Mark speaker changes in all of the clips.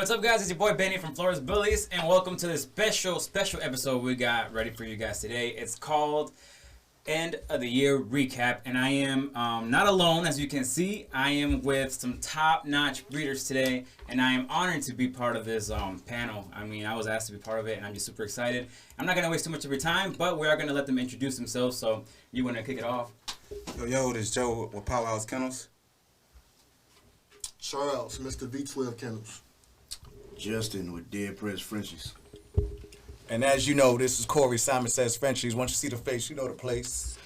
Speaker 1: What's up, guys? It's your boy Benny from Flores Bullies, and welcome to this special episode we got ready for you guys today. It's called End of the Year Recap, and I am not alone. As you can see, I am with some top-notch breeders today, and I am honored to be part of this panel. I mean, I was asked to be part of it, and I'm just super excited. I'm not going to waste too much of your time, but we are going to let them introduce themselves, so you want to kick it off?
Speaker 2: Yo, this is Joe with Powerhouse Kennels.
Speaker 3: Charles, Mr. V12 Kennels.
Speaker 4: Justin with Dead Press Frenchies.
Speaker 5: And as you know, this is Corey, Simon Says Frenchies. Once you see the face, you know the place.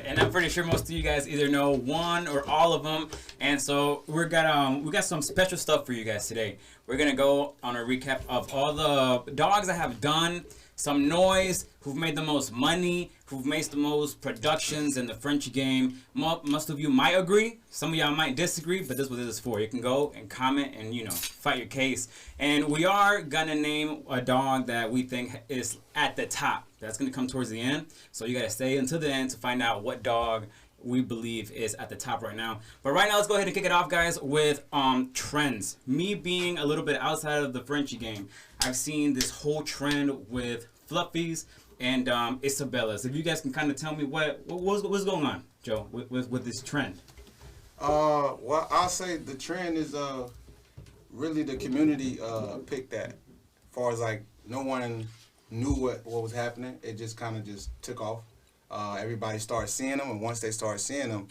Speaker 1: And I'm pretty sure most of you guys either know one or all of them. And so we got some special stuff for you guys today. We're gonna go on a recap of all the dogs that have done some noise, who've made the most money, who've made the most productions in the Frenchie game. Most of you might agree, some of y'all might disagree, but this is what this is for. You can go and comment and, you know, fight your case. And we are gonna name a dog that we think is at the top. That's gonna come towards the end. So you gotta stay until the end to find out what dog we believe is at the top right now. But right now, let's go ahead and kick it off, guys, with trends. Me being a little bit outside of the Frenchie game, I've seen this whole trend with Fluffies and Isabellas. If you guys can kind of tell me what's going on, Joe, with this trend.
Speaker 2: Well, I'll say the trend is really the community picked that. As far as like no one knew what was happening, it just kind of just took off. Everybody started seeing them, and once they started seeing them,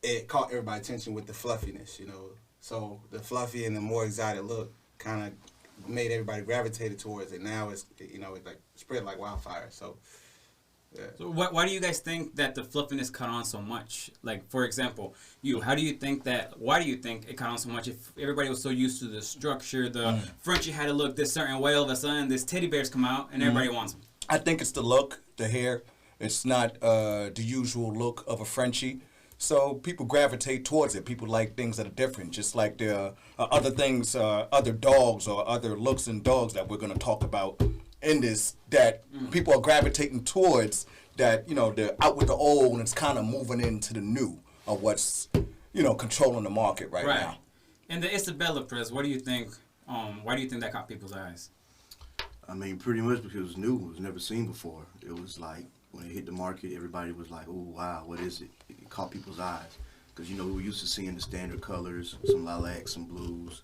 Speaker 2: it caught everybody's attention with the fluffiness, you know. So the fluffy and the more exotic look kind of made everybody gravitated towards it. Now it's, you know, it's like spread like wildfire. So, yeah.
Speaker 1: So why do you guys think that the fluffiness caught on so much? Like, for example, why do you think it caught on so much if everybody was so used to the structure, the Frenchie had to look this certain way, all of a sudden this teddy bears come out and everybody wants them?
Speaker 5: I think it's the look, the hair. It's not the usual look of a Frenchie. So people gravitate towards it. People like things that are different, just like there are other things, other dogs or other looks in dogs that we're going to talk about in this that people are gravitating towards, that, you know, they're out with the old and it's kind of moving into the new of what's, you know, controlling the market right now.
Speaker 1: And the Isabella press, what do you think? Why do you think that caught people's eyes?
Speaker 4: I mean, pretty much because it was new. It was never seen before. It was like, when it hit the market, everybody was like, oh, wow, what is it? It caught people's eyes. Because, you know, we were used to seeing the standard colors, some lilacs, some blues.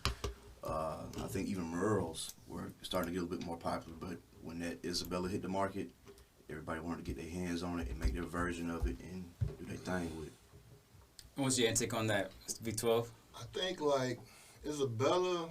Speaker 4: I think even Merles were starting to get a little bit more popular. But when that Isabella hit the market, everybody wanted to get their hands on it and make their version of it and do their thing with it.
Speaker 1: What's your intake on that, V12?
Speaker 3: I think, like, Isabella,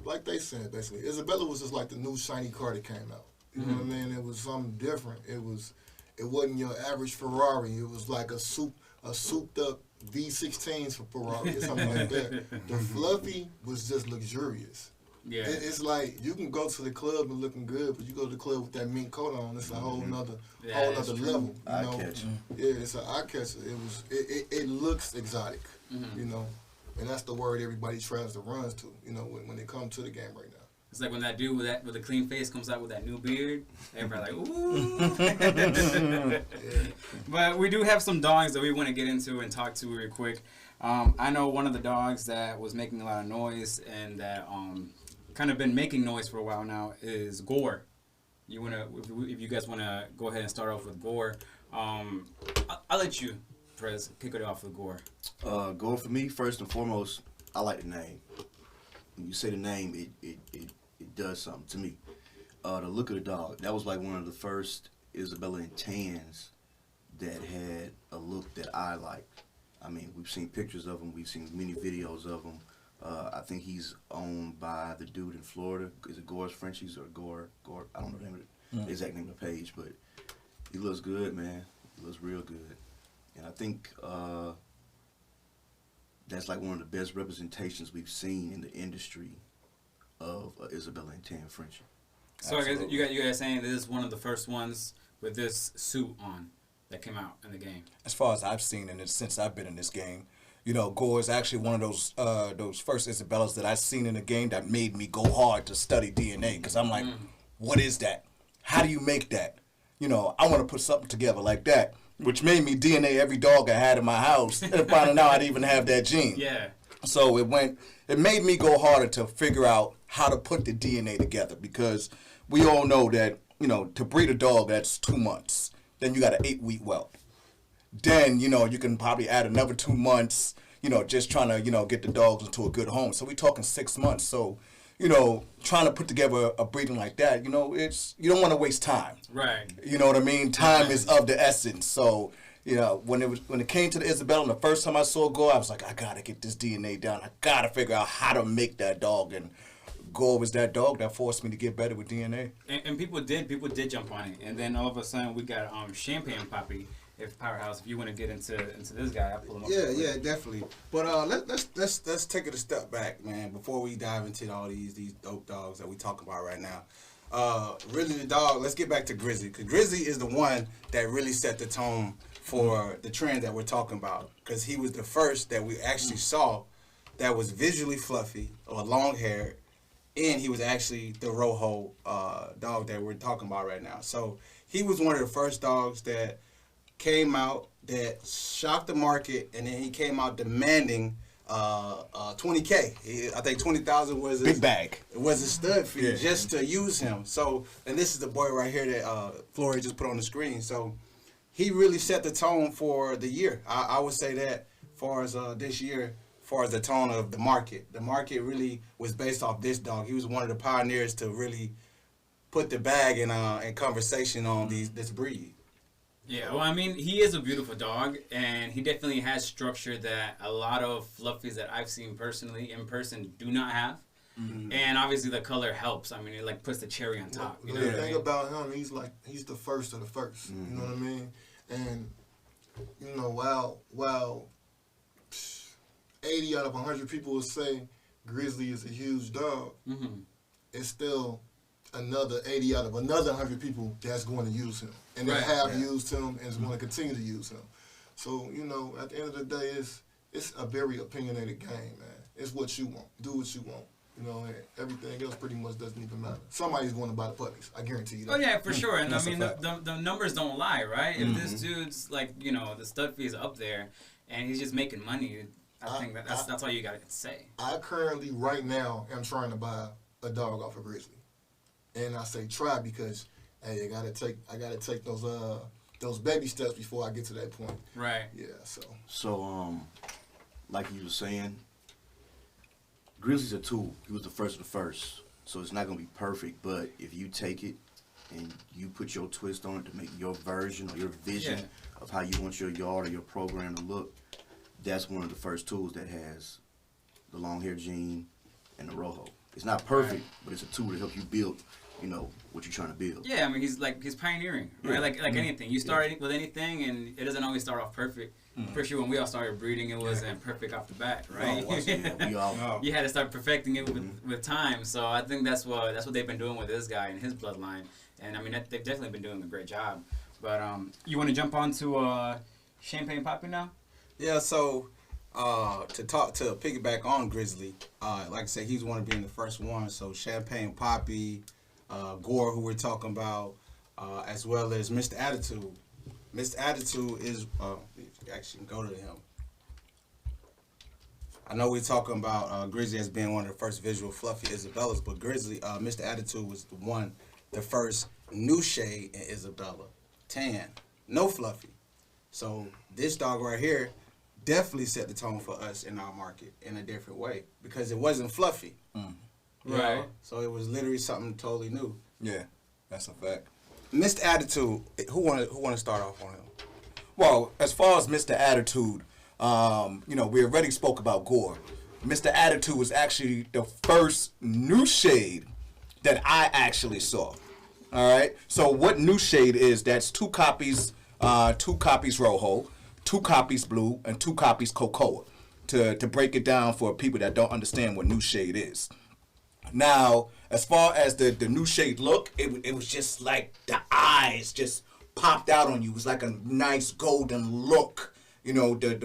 Speaker 3: like they said, basically, Isabella was just like the new shiny car that came out. You know what I mean? It was something different. It wasn't your average Ferrari. It was like a souped up V16s for Ferrari or something like that. The Fluffy was just luxurious.
Speaker 1: Yeah.
Speaker 3: It's like you can go to the club and looking good, but you go to the club with that mink coat on, it's a whole nother level. You know? Yeah, it's an eye catcher. It looks exotic, you know, and that's the word everybody tries to run to, you know, when they come to the game right now.
Speaker 1: It's like when that dude with a clean face comes out with that new beard, everybody like, ooh. But we do have some dogs that we want to get into and talk to real quick. I know one of the dogs that was making a lot of noise and that kind of been making noise for a while now is Gore. If you guys wanna go ahead and start off with Gore, I'll let you, Prez, kick it off with Gore.
Speaker 4: Gore, for me, first and foremost, I like the name. When you say the name, it does something to me. The look of the dog, that was like one of the first Isabella and tans that had a look that I like. I mean, we've seen pictures of him, we've seen many videos of him. I think he's owned by the dude in Florida. Is it Gore's Frenchies or Gore? I don't know the name of the exact name of the page, but he looks good, man. He looks real good. And I think that's like one of the best representations we've seen in the industry of Isabella and tan Frenchie.
Speaker 1: So I guess you guys saying this is one of the first ones with this suit on that came out in the game.
Speaker 5: As far as I've seen, and since I've been in this game, you know, Gore is actually one of those first Isabellas that I've seen in the game that made me go hard to study DNA, because I'm like, what is that? How do you make that? You know, I want to put something together like that, which made me DNA every dog I had in my house and finding out I'd even have that gene.
Speaker 1: Yeah.
Speaker 5: So it made me go harder to figure out how to put the DNA together, because we all know that, to breed a dog, that's 2 months. Then you got an 8-week whelp. Then, you can probably add another 2 months, just trying to, get the dogs into a good home. So we talking 6 months. So, trying to put together a breeding like that, it's, you don't want to waste time.
Speaker 1: Right.
Speaker 5: You know what I mean? Time is of the essence. So, when it came to the Isabella, and the first time I saw Gore, I was like, I gotta get this DNA down. I gotta figure out how to make that dog. And Gore was that dog that forced me to get better with DNA.
Speaker 1: And people did jump on it, and then all of a sudden we got Champagne Poppy. If Powerhouse, if you want to get into this guy, I'll pull him up.
Speaker 2: Yeah, definitely. But let's take it a step back, man, before we dive into all these dope dogs that we talking about right now. Really, the dog. Let's get back to Grizzly, because Grizzly is the one that really set the tone for the trend that we're talking about, because he was the first that we actually saw that was visually fluffy or long haired, and he was actually the Rojo dog that we're talking about right now. So he was one of the first dogs that came out that shocked the market, and then he came out demanding $20K. I think 20,000 was his
Speaker 5: Big bag.
Speaker 2: was a stud fee just to use him. So, and this is the boy right here that Flory just put on the screen. So he really set the tone for the year. I would say that far as this year, far as the tone of the market really was based off this dog. He was one of the pioneers to really put the bag in conversation on this breed.
Speaker 1: Yeah, well, I mean, he is a beautiful dog, and he definitely has structure that a lot of fluffies that I've seen personally in person do not have. Mm-hmm. And obviously, the color helps. I mean, it like puts the cherry on top.
Speaker 3: The thing about him, he's the first of the first. Mm-hmm. You know what I mean? And while 80 out of 100 people will say Grizzly is a huge dog,
Speaker 1: mm-hmm.
Speaker 3: it's still another 80 out of another 100 people that's going to use him, and they have used him and is going to continue to use him. So at the end of the day, it's a very opinionated game, man. It's what you want. Do what you want. And everything else pretty much doesn't even matter. Somebody's going to buy the puppies. I guarantee you that.
Speaker 1: Oh yeah, for sure. And
Speaker 5: That's
Speaker 1: I mean, the numbers don't lie, right? If this dude's like, the stud fee is up there, and he's just making money, I think that's all you gotta say.
Speaker 3: I currently, right now, am trying to buy a dog off of Grizzly. And I say try because, hey, I gotta take those baby steps before I get to that point.
Speaker 1: Right.
Speaker 3: Yeah.
Speaker 4: So like you were saying, Grizzly's a tool. He was the first of the first, so it's not gonna be perfect. But if you take it and you put your twist on it to make your version or your vision of how you want your yard or your program to look, that's one of the first tools that has the long hair gene and the Rojo. It's not perfect, but it's a tool to help you build, what you're trying to build.
Speaker 1: Yeah, I mean, he's pioneering, right?
Speaker 4: Yeah.
Speaker 1: Like anything. You start with anything, and it doesn't always start off perfect. For sure, when we all started breeding, it wasn't perfect off the bat, right?
Speaker 4: We all
Speaker 1: You had to start perfecting it with time. So I think that's what they've been doing with this guy and his bloodline. And I mean, they've definitely been doing a great job. But you want to jump on to Champagne Poppy now?
Speaker 2: Yeah, so to piggyback on Grizzly, like I said, he's one of being the first one. So Champagne Poppy, Gore, who we're talking about, as well as Mr. Attitude. Mr. Attitude is actually go to him. I know we're talking about Grizzly as being one of the first visual fluffy Isabellas, but Grizzly, Mr. Attitude was the first new shade in Isabella, tan, no fluffy. So this dog right here definitely set the tone for us in our market in a different way because it wasn't fluffy.
Speaker 1: Right.
Speaker 2: So it was literally something totally new.
Speaker 5: Yeah, that's a fact.
Speaker 2: Mr. Attitude, who want to start off on him?
Speaker 5: Well, as far as Mr. Attitude, we already spoke about Gore. Mr. Attitude was actually the first new shade that I actually saw. All right. So what new shade is? That's two copies Rojo, 2 copies blue, and 2 copies cocoa. To break it down for people that don't understand what new shade is. Now, as far as the new shade look, it was just like the eyes just popped out on you. It was like a nice golden look. The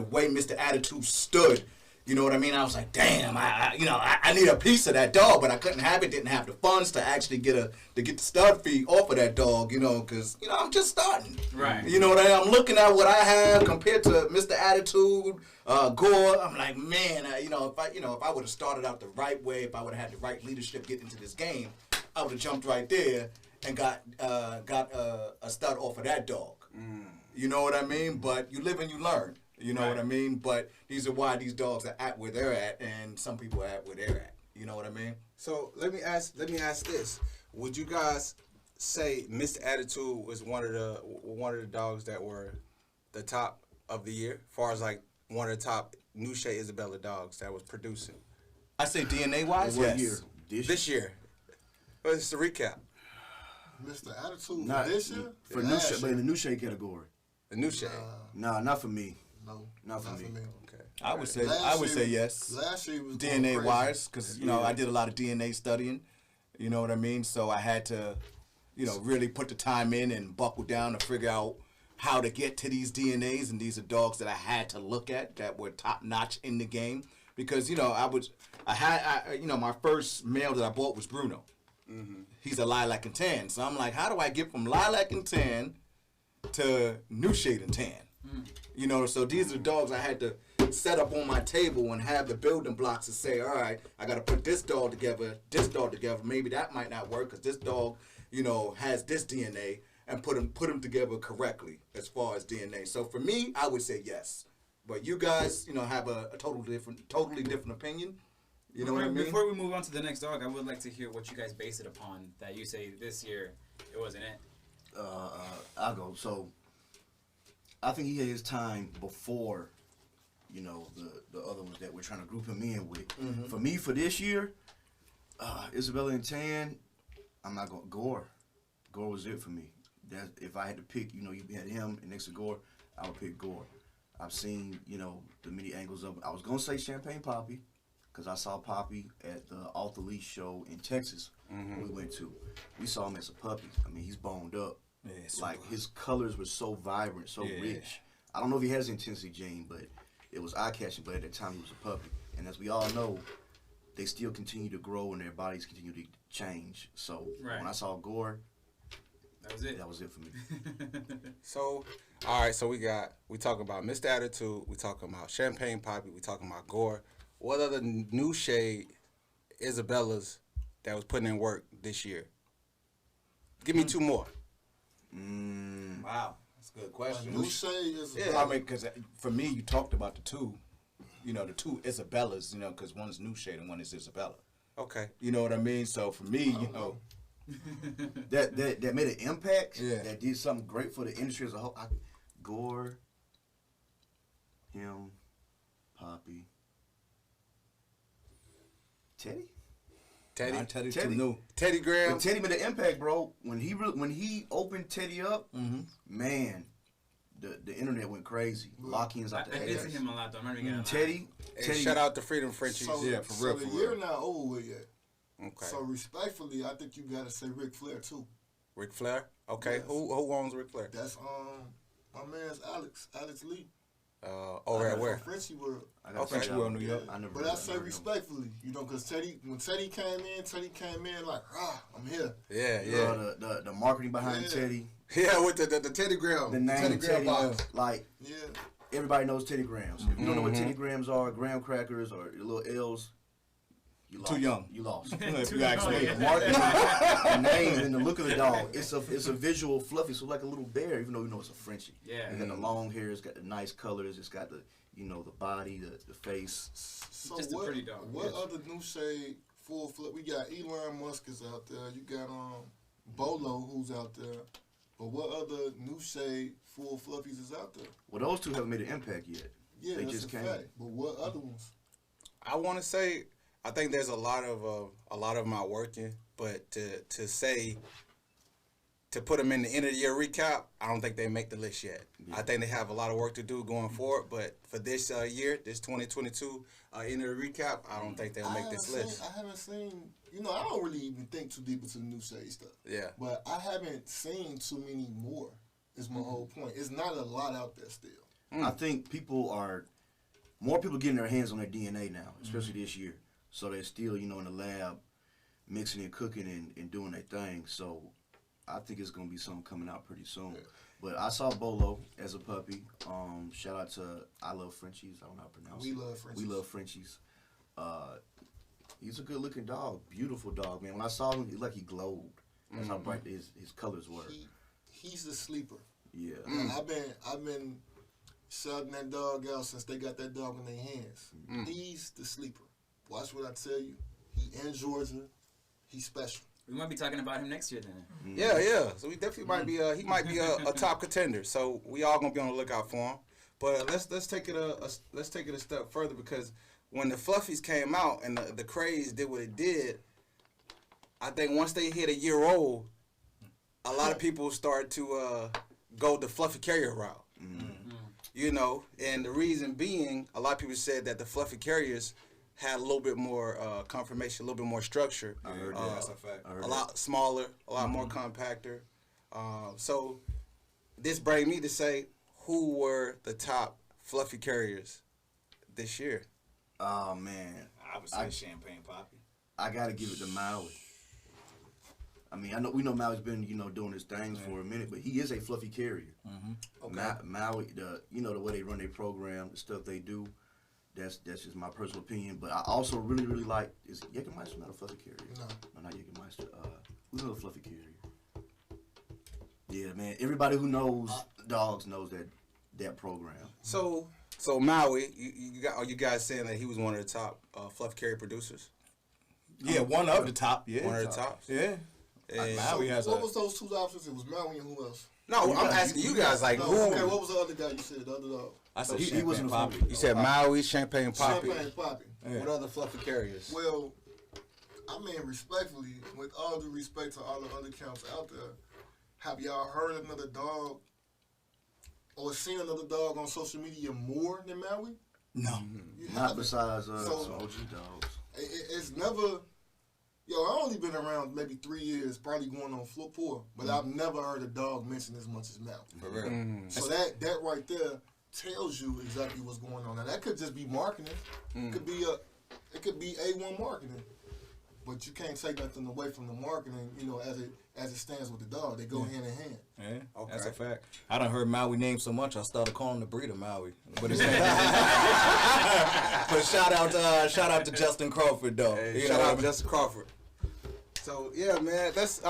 Speaker 5: way Mr. Attitude stood, You know what I mean? I was like, damn, I need a piece of that dog, but I couldn't have it. Didn't have the funds to actually get the stud fee off of that dog. Because I'm just starting.
Speaker 1: Right.
Speaker 5: You know what I'm looking at what I have compared to Mr. Attitude, Gore. I'm like, man, if I would have started out the right way, if I would have had the right leadership getting into this game, I would have jumped right there and got a stud off of that dog. You know what I mean? But you live and you learn. You know what I mean? But these are why these dogs are at where they're at, and some people are at where they're at. You know what I mean?
Speaker 2: So let me ask this: would you guys say Mr. Attitude was one of the dogs that were the top of the year, as far as like one of the top New Shea Isabella dogs that was producing
Speaker 5: I say DNA wise,
Speaker 4: What
Speaker 5: yes.
Speaker 4: year?
Speaker 2: this year? Well, it's the recap.
Speaker 3: Mr. Attitude
Speaker 4: Not
Speaker 3: for this year?
Speaker 4: for new shade, but in the new shade category.
Speaker 2: The New Shea.
Speaker 4: Nah, not for me.
Speaker 3: No,
Speaker 4: Not for me.
Speaker 2: Okay.
Speaker 5: I would say
Speaker 3: Last year-
Speaker 5: yes.
Speaker 3: Last year was going
Speaker 5: DNA
Speaker 3: crazy.
Speaker 5: wise, because I did a lot of DNA studying. You know what I mean? So I had to, really put the time in and buckle down to figure out how to get to these DNAs, and these are dogs that I had to look at that were top notch in the game. Because my first male that I bought was Bruno. He's a lilac and tan. So I'm like, how do I get from lilac and tan to new shade and tan? So these are dogs I had to set up on my table and have the building blocks to say, all right, I got to put this dog together. Maybe that might not work because this dog, has this DNA, and put them together correctly as far as DNA. So for me, I would say yes. But you guys, have a totally different opinion. You know what I mean?
Speaker 1: Before we move on to the next dog, I would like to hear what you guys base it upon. That you say this year it wasn't it.
Speaker 4: I'll go. So I think he had his time before, the other ones that we're trying to group him in with. For me, for this year, Isabella and Tan, I'm not going Gore. Gore was it for me. That if I had to pick, you had him and next to Gore, I would pick Gore. I've seen, the many angles of. I was gonna say Champagne Poppy, because I saw Poppy at the Off the Leash show in Texas. We went to. We saw him as a puppy. I mean, he's boned up.
Speaker 5: Yeah,
Speaker 4: Like his colors were so vibrant, so rich. I don't know if he has intensity gene, but it was eye catching. But at that time, he was a puppy. And as we all know, they still continue to grow and their bodies continue to change. So when I saw Gore,
Speaker 1: That was it.
Speaker 4: that was it for me.
Speaker 2: So, all right. So we talking about Mr. Attitude. We talking about Champagne Poppy. We talking about Gore. What other New Shade Isabellas that was putting in work this year? Give me two more.
Speaker 5: Wow, that's a good question.
Speaker 3: New Shea is
Speaker 5: I mean, because for me, you talked about the two Isabellas, because one's New Shade and one is Isabella.
Speaker 2: Okay.
Speaker 5: You know what I mean? So for me,
Speaker 4: that made an impact.
Speaker 5: Yeah.
Speaker 4: That did something great for the industry as a whole. Gore, him, Poppy, Teddy.
Speaker 2: Teddy.
Speaker 5: Teddy
Speaker 4: Teddy.
Speaker 5: too new.
Speaker 2: Teddy Graham.
Speaker 4: But Teddy made an impact, bro. When he opened Teddy up, man, the internet went crazy. Lock-ins
Speaker 1: I
Speaker 4: out the
Speaker 1: did see
Speaker 4: ass.
Speaker 1: him a lot though. I'm not even gonna lie.
Speaker 4: Teddy,
Speaker 2: And shout out to Freedom Frenchies.
Speaker 3: So,
Speaker 5: Yeah, for
Speaker 3: so
Speaker 5: real,
Speaker 3: the
Speaker 5: for
Speaker 3: year
Speaker 5: real.
Speaker 3: not over with yet.
Speaker 2: Okay.
Speaker 3: So respectfully, I think you gotta say Ric Flair too.
Speaker 2: Ric Flair. Okay.
Speaker 3: Yes.
Speaker 2: Who owns Ric Flair?
Speaker 3: That's my man's Alex Lee.
Speaker 2: Over at where?
Speaker 3: Frenchie World.
Speaker 4: I got
Speaker 2: Okay.
Speaker 4: to
Speaker 5: Well, New York.
Speaker 4: I never.
Speaker 3: But I say respectfully, because when Teddy came in like, I'm here.
Speaker 2: Yeah.
Speaker 4: The marketing behind
Speaker 3: Yeah.
Speaker 4: Teddy,
Speaker 2: Yeah, with the Teddy Graham.
Speaker 4: the name
Speaker 2: Teddy Graham
Speaker 4: Teddy,
Speaker 2: box.
Speaker 4: like
Speaker 3: Yeah.
Speaker 4: everybody knows Teddy Grahams. If you don't know what Teddy Grahams are, graham crackers or your little L's, you lost.
Speaker 5: Too young.
Speaker 4: You lost.
Speaker 5: If you ask me.
Speaker 4: The marketing, the name, and the look of the dog. It's a visual fluffy, so like a little bear, even though you know it's a Frenchie.
Speaker 1: Yeah.
Speaker 4: It got the long hair. It's got the nice colors. It's got the the body, the face.
Speaker 3: So
Speaker 1: Just a
Speaker 3: what,
Speaker 1: pretty dog.
Speaker 3: What
Speaker 1: Yes.
Speaker 3: other new shade full flip? We got Elon Musk is out there. You got Bolo who's out there. But what other new shade full fluffies is out there?
Speaker 4: Well, those two haven't made an impact yet.
Speaker 3: Yeah,
Speaker 4: They
Speaker 3: that's
Speaker 4: just
Speaker 3: a
Speaker 4: came.
Speaker 3: fact. But what other ones?
Speaker 2: I want to say, I think there's a lot of them out working, but to say, to put them in the end of the year recap, I don't think they make the list yet. I think they have a lot of work to do going forward, but for this year, this 2022 end of the recap, I don't think they'll make this list.
Speaker 3: I haven't seen, I don't really even think too deep into the new shade stuff.
Speaker 2: Yeah.
Speaker 3: But I haven't seen too many more, is my whole point. It's not a lot out there still.
Speaker 4: I think people are more people getting their hands on their DNA now, especially this year. So they're still, in the lab, mixing and cooking and doing their thing. So I think it's gonna be something coming out pretty soon.
Speaker 3: Yeah.
Speaker 4: But I saw Bolo as a puppy. Shout out to I Love Frenchies. I don't know how to pronounce
Speaker 3: We
Speaker 4: it.
Speaker 3: Love Frenchies.
Speaker 4: We Love Frenchies. He's a good looking dog, beautiful dog, man. When I saw him, he glowed. That's how bright his colors were.
Speaker 3: He's the sleeper.
Speaker 4: Yeah.
Speaker 3: I've been shouting that dog out since they got that dog in their hands. He's the sleeper. Watch what I tell you. He in Georgia. He's special.
Speaker 1: We might be talking about him next year then.
Speaker 2: Yeah. So he definitely might be he might be a top contender. So we all gonna be on the lookout for him. But let's take it a step further, because when the Fluffies came out and the craze did what it did, I think once they hit a year old, a lot of people start to go the Fluffy Carrier route. And the reason being, a lot of people said that the Fluffy Carriers had a little bit more confirmation, a little bit more structure.
Speaker 5: I heard that. That's a fact.
Speaker 4: I heard
Speaker 2: A lot smaller, a lot more compactor. So this brings me to say, who were the top Fluffy Carriers this year?
Speaker 4: Oh man,
Speaker 5: I would say Champagne Poppy.
Speaker 4: I gotta give it to Maui. I mean, we know Maui's been, doing his things for a minute, but he is a fluffy carrier.
Speaker 3: Okay.
Speaker 4: Maui, the way they run their program, the stuff they do, that's just my personal opinion. But I also really, really like, is Jägermeister not a fluffy carrier? No, not Jägermeister. Who's another fluffy carrier? Yeah, man. Everybody who knows dogs knows that program.
Speaker 2: So Maui, you guys saying that he was one of the top Fluffy Carrier producers?
Speaker 5: Yeah, one of the top. Yeah,
Speaker 2: One of the tops.
Speaker 5: Yeah.
Speaker 2: And
Speaker 5: Maui has
Speaker 3: What was those two options? It was Maui and who else?
Speaker 2: no, I'm asking you guys, like,
Speaker 3: No,
Speaker 2: who?
Speaker 3: okay, what was the other guy you said? The other dog?
Speaker 5: I said
Speaker 4: He
Speaker 5: Champagne
Speaker 4: wasn't a
Speaker 5: Poppy.
Speaker 2: You said Maui, Champagne Poppy.
Speaker 3: Champagne Poppy.
Speaker 5: Yeah.
Speaker 2: What other Fluffy Carriers?
Speaker 3: Well, I mean, respectfully, with all due respect to all the other counts out there, have y'all heard another dog or seen another dog on social media more than Maui?
Speaker 5: No.
Speaker 3: You
Speaker 4: Not
Speaker 3: haven't.
Speaker 4: besides
Speaker 3: So-
Speaker 4: some OG dogs.
Speaker 3: It's never. Yo, I only been around maybe 3 years, probably going on 4, but I've never heard a dog mentioned as much as Maui.
Speaker 5: For real.
Speaker 3: So that right there tells you exactly what's going on. Now that could just be marketing. It could be A1 marketing. But you can't take nothing away from the marketing, as it stands with the dog. They go hand in hand.
Speaker 5: Yeah,
Speaker 2: Okay.
Speaker 5: that's a fact. I done heard Maui name so much, I started calling the breeder Maui. But it's but shout out to Justin Crawford though.
Speaker 2: Hey,
Speaker 5: You
Speaker 2: shout
Speaker 5: know what I
Speaker 2: out
Speaker 5: mean?
Speaker 2: Justin Crawford. So yeah, man, that's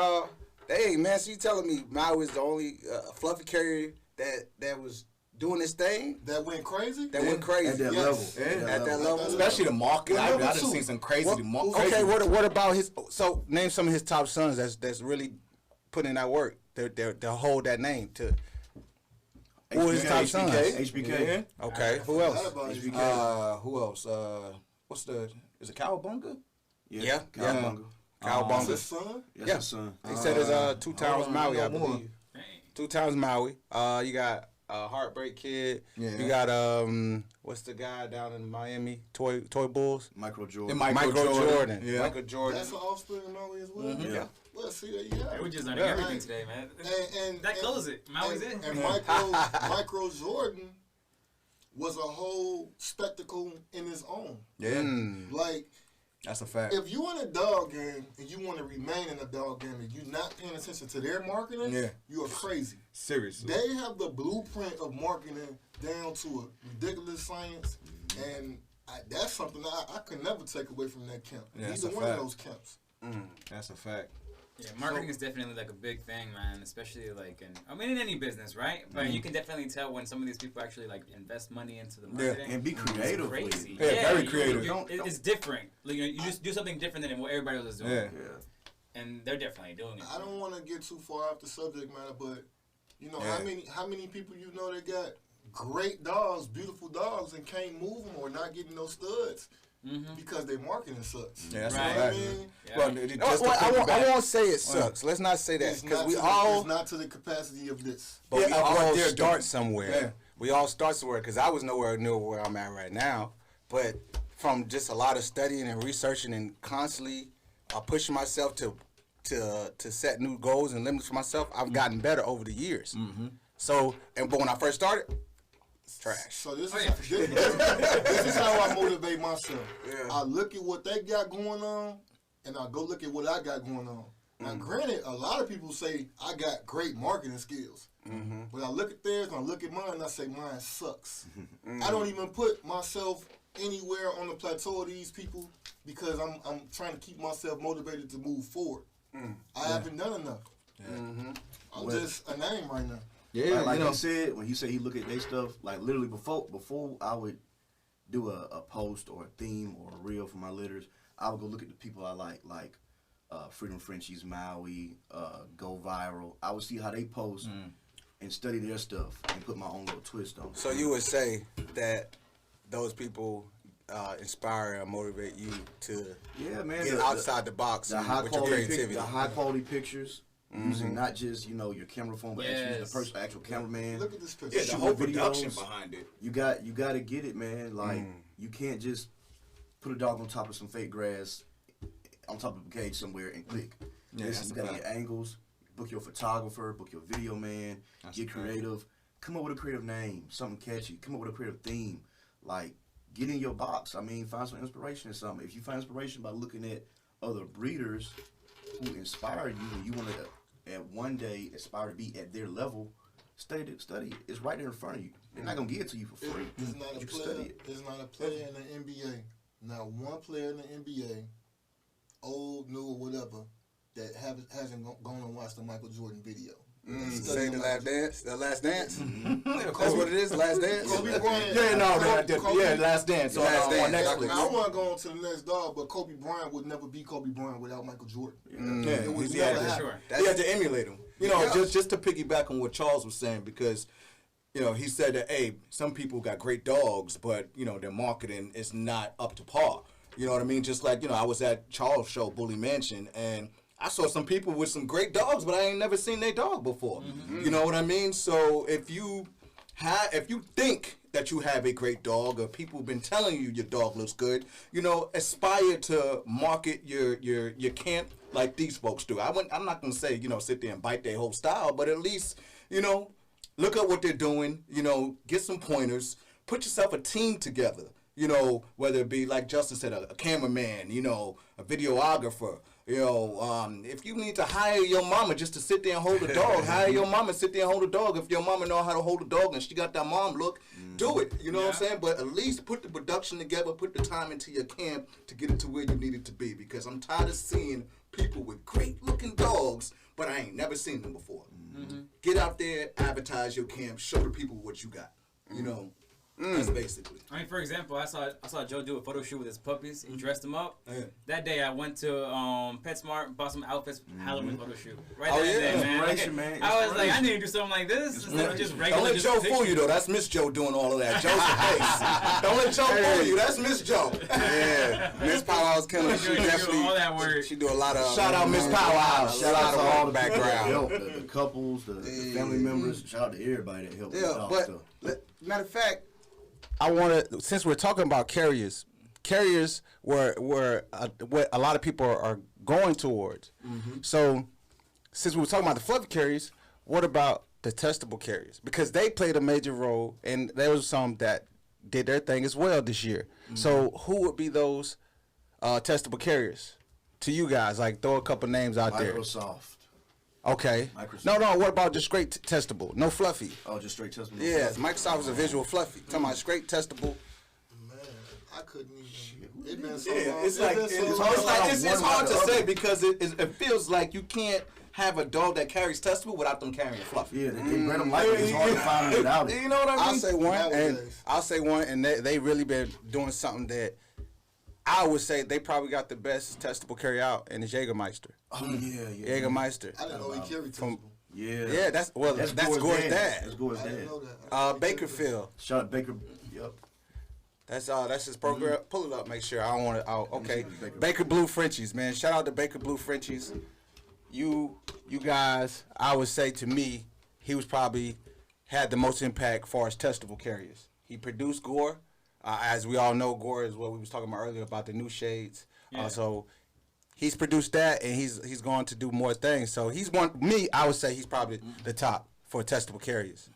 Speaker 2: hey man, so you telling me Maui is the only Fluffy Carrier that was doing this thing
Speaker 3: That went crazy?
Speaker 2: that went crazy
Speaker 4: At that
Speaker 3: Yes.
Speaker 4: level.
Speaker 2: at that level?
Speaker 5: Especially the market.
Speaker 3: Well,
Speaker 5: I
Speaker 3: number
Speaker 5: done
Speaker 3: two.
Speaker 5: seen some crazy
Speaker 2: What,
Speaker 5: crazy.
Speaker 2: okay, what about his? So name some of his top sons that's really putting in that work. They'll hold that name to. Who are his top sons?
Speaker 4: HBK.
Speaker 2: Okay, who
Speaker 3: Forgot
Speaker 2: else?
Speaker 3: about his-
Speaker 5: Who else? What's is it Cowabunga?
Speaker 2: Yeah.
Speaker 4: Cowabunga.
Speaker 3: That's his
Speaker 2: Cowabunga.
Speaker 3: son?
Speaker 4: That's his son.
Speaker 2: He said it's 2 times
Speaker 5: on,
Speaker 2: Maui, I
Speaker 5: no more.
Speaker 2: believe.
Speaker 1: Dang.
Speaker 2: 2 times Maui. You got Heartbreak Kid.
Speaker 5: Yeah.
Speaker 2: You got what's the guy down in Miami? Toy Bulls.
Speaker 4: Michael Jordan.
Speaker 5: And
Speaker 2: Michael Jordan.
Speaker 5: Yeah.
Speaker 2: Michael Jordan.
Speaker 3: That's an offspring of Maui as well?
Speaker 4: Yeah.
Speaker 3: Well, see, there you have
Speaker 1: Hey, we're
Speaker 3: it.
Speaker 1: just learning everything today, man.
Speaker 3: And
Speaker 1: That closes it. Maui's
Speaker 3: and,
Speaker 1: it.
Speaker 3: And Michael Jordan was a whole spectacle in his own.
Speaker 5: Yeah,
Speaker 3: Like,
Speaker 5: that's a fact.
Speaker 3: if you in a dog game and you want to remain in a dog game and you're not paying attention to their marketing,
Speaker 5: Yeah.
Speaker 3: you are crazy.
Speaker 5: Seriously.
Speaker 3: They have the blueprint of marketing down to a ridiculous science, and that's something I could never take away from that camp.
Speaker 5: Yeah, that's
Speaker 3: Either
Speaker 5: a
Speaker 3: one
Speaker 5: fact.
Speaker 3: of those camps.
Speaker 5: That's a fact.
Speaker 1: Yeah, marketing is definitely like a big thing, man. Especially like in any business, right? But you can definitely tell when some of these people actually like invest money into the marketing.
Speaker 4: And be creative with
Speaker 1: Crazy.
Speaker 4: it.
Speaker 5: Yeah, very creative.
Speaker 1: It's different. Like, you just do something different than what everybody else is doing.
Speaker 5: Yeah.
Speaker 4: Yeah.
Speaker 1: And they're definitely doing it.
Speaker 3: I don't want to get too far off the subject matter, but
Speaker 5: Yeah.
Speaker 3: how many people that got great dogs, beautiful dogs, and can't move them or not getting those studs because their marketing sucks.
Speaker 5: Yeah, that's
Speaker 1: Right.
Speaker 5: a fact.
Speaker 3: I mean,
Speaker 1: Yeah.
Speaker 5: Well,
Speaker 2: No,
Speaker 5: just to
Speaker 2: I
Speaker 5: piggyback-
Speaker 2: won't say it sucks. Let's not say that
Speaker 3: it's
Speaker 2: because
Speaker 3: not
Speaker 2: we
Speaker 3: to
Speaker 2: all.
Speaker 3: it's not to the capacity of this.
Speaker 2: But we
Speaker 5: Yeah,
Speaker 2: all
Speaker 5: what they're
Speaker 2: start
Speaker 5: doing.
Speaker 2: somewhere.
Speaker 5: Yeah.
Speaker 2: We all start somewhere because I was nowhere near where I'm at right now. But from just a lot of studying and researching and constantly pushing myself to set new goals and limits for myself, I've gotten better over the years. So, but when I first started, trash.
Speaker 3: So this
Speaker 1: Oh,
Speaker 3: is
Speaker 1: yeah, for sure.
Speaker 3: this is how I motivate myself.
Speaker 2: Yeah.
Speaker 3: I look at what they got going on, and I go look at what I got going on. Now, granted, a lot of people say I got great marketing skills, but I look at theirs and I look at mine, and I say mine sucks. I don't even put myself anywhere on the plateau of these people because I'm trying to keep myself motivated to move forward. I haven't done enough. I'm just a name right now.
Speaker 5: Yeah,
Speaker 4: Like
Speaker 5: you know.
Speaker 4: he said, when he said he look at their stuff, like literally before I would do a post or a theme or a reel for my litters, I would go look at the people I like Freedom Frenchies, Maui, Go Viral. I would see how they post and study their stuff and put my own little twist on it.
Speaker 2: So you would say that those people inspire and motivate you to
Speaker 4: Yeah, man.
Speaker 2: get outside the box
Speaker 4: the high
Speaker 2: with your
Speaker 4: quality
Speaker 2: creativity.
Speaker 4: the high quality pictures. Using not just your camera phone, but actually
Speaker 1: Yes.
Speaker 4: the actual cameraman.
Speaker 3: Look at this picture.
Speaker 5: Yeah, the
Speaker 4: Shooting
Speaker 5: whole production
Speaker 4: videos.
Speaker 5: behind it.
Speaker 4: You got to get it, man. Like you can't just put a dog on top of some fake grass, on top of a cage somewhere and click.
Speaker 5: Yeah,
Speaker 4: Listen,
Speaker 5: that's
Speaker 4: you
Speaker 5: a
Speaker 4: got to
Speaker 5: fact.
Speaker 4: get angles. Book your photographer. Book your video man.
Speaker 5: That's
Speaker 4: Get
Speaker 5: a fact.
Speaker 4: creative. Come up with a creative name, something catchy. Come up with a creative theme. Like get in your box. I mean, find some inspiration in something. If you find inspiration by looking at other breeders who inspire you, and you want to at one day aspire to be at their level, study it. It's right there in front of you. They're not gonna give it to you for free.
Speaker 3: It's not a
Speaker 4: You can study
Speaker 3: player.
Speaker 4: it.
Speaker 3: It's not a player in the NBA. Not one player in the NBA, old, new, or whatever, that hasn't gone and watched the Michael Jordan video.
Speaker 2: Say the last dance. The last dance. That's what it is. Last dance.
Speaker 3: Kobe Bryant.
Speaker 5: Yeah, no,
Speaker 3: Kobe-
Speaker 5: yeah, Last Dance on,
Speaker 2: Last
Speaker 5: on
Speaker 2: Dance.
Speaker 5: Netflix.
Speaker 3: Now, I want to go on to the next dog, but Kobe Bryant would never be Kobe Bryant without Michael Jordan.
Speaker 5: Yeah,
Speaker 3: It would
Speaker 5: he had
Speaker 3: never
Speaker 5: to-
Speaker 3: happen.
Speaker 1: Sure.
Speaker 5: He had to emulate him. You know,
Speaker 2: Yeah.
Speaker 5: just to piggyback on what Charles was saying, because, you know, he said that, hey, some people got great dogs, but, you know, their marketing is not up to par. You know what I mean? Just like, you know, I was at Charles' show, Bully Mansion, and I saw some people with some great dogs, but I ain't never seen their dog before. You know what I mean? So if you think that you have a great dog, or people been telling you your dog looks good, you know, aspire to market your camp like these folks do. I'm not gonna say, you know, sit there and bite their whole style, but at least, you know, look at what they're doing, you know, get some pointers, put yourself a team together. You know, whether it be like Justin said, a cameraman, you know, a videographer, you know, if you need to hire your mama just to sit there and hold a dog, hire your mama, sit there and hold a dog. If your mama know how to hold a dog and she got that mom look, do it. You know what I'm saying? But at least put the production together, put the time into your camp to get it to where you need it to be. Because I'm tired of seeing people with great looking dogs, but I ain't never seen them before. Get out there, advertise your camp, show the people what you got. You know, that's basically.
Speaker 1: I mean, for example, I saw Joe do a photo shoot with his puppies. He dressed them up.
Speaker 5: Yeah.
Speaker 1: That day, I went to PetSmart, bought some outfits, Halloween photo shoot. Right
Speaker 2: Oh,
Speaker 1: there,
Speaker 2: yeah.
Speaker 1: man.
Speaker 4: Inspiration, man.
Speaker 1: I was like, I
Speaker 4: Inspiration.
Speaker 1: need to do something like this instead of just regular.
Speaker 5: Don't let
Speaker 1: just
Speaker 5: Joe
Speaker 1: pictures.
Speaker 5: fool you though. That's Miss Joe doing all of that. Joe's the face. Don't let Joe fool you. That's Miss Joe.
Speaker 2: Yeah, Miss Powerhouse Killer. She
Speaker 1: You do
Speaker 2: definitely
Speaker 1: all that work.
Speaker 2: She do a lot of.
Speaker 5: Shout out Miss Powerhouse.
Speaker 2: Shout out to all the
Speaker 4: people that
Speaker 2: background.
Speaker 4: help, the couples, the family members. Shout out to everybody that helped. with
Speaker 2: Yeah,
Speaker 4: dog
Speaker 2: but
Speaker 4: stuff.
Speaker 2: matter of fact, I want to. Since we're talking about carriers were what a lot of people are going towards. So, since we were talking about the fluffy carriers, what about the testable carriers? Because they played a major role, and there was some that did their thing as well this year. So, who would be those testable carriers to you guys? Like, throw a couple names out there.
Speaker 4: Microsoft.
Speaker 2: Okay.
Speaker 4: Microsoft.
Speaker 2: No. What about just straight testable? No fluffy.
Speaker 4: Oh, just straight testimony.
Speaker 2: Yes, Microsoft was a visual fluffy. Talking about straight testable.
Speaker 3: Man, I couldn't even. It been so
Speaker 5: Yeah,
Speaker 3: long.
Speaker 5: it's like
Speaker 3: been so
Speaker 5: it's
Speaker 3: long.
Speaker 5: hard to
Speaker 4: One
Speaker 5: say
Speaker 4: other.
Speaker 5: because it feels like you can't have a dog that carries testable without them carrying fluffy.
Speaker 4: Yeah, they bred them like it's hard to find them without it.
Speaker 5: You know what I mean?
Speaker 2: I'll say one, and they really been doing something that I would say they probably got the best testable carry out, and it's Jägermeister.
Speaker 4: Oh yeah.
Speaker 2: Jägermeister.
Speaker 3: I didn't know he carried
Speaker 2: From-
Speaker 3: testable.
Speaker 4: Yeah.
Speaker 2: Yeah, that's Gore's
Speaker 4: That's
Speaker 2: dad.
Speaker 4: Gore's
Speaker 3: I didn't
Speaker 4: dad.
Speaker 3: know that.
Speaker 2: Bakerfield.
Speaker 4: Shout out Baker. Yep.
Speaker 2: That's his program. Pull it up, make sure. I don't want to. Oh, okay.
Speaker 4: Baker.
Speaker 2: Baker Blue Frenchies, man. Shout out to Baker Blue Frenchies. You guys, I would say to me, he was probably had the most impact as far as testable carriers. He produced Gore. As we all know, Gore is what we was talking about earlier about the new shades.
Speaker 1: Yeah.
Speaker 2: So he's produced that, and he's going to do more things. So I would say he's probably the top for testable carriers.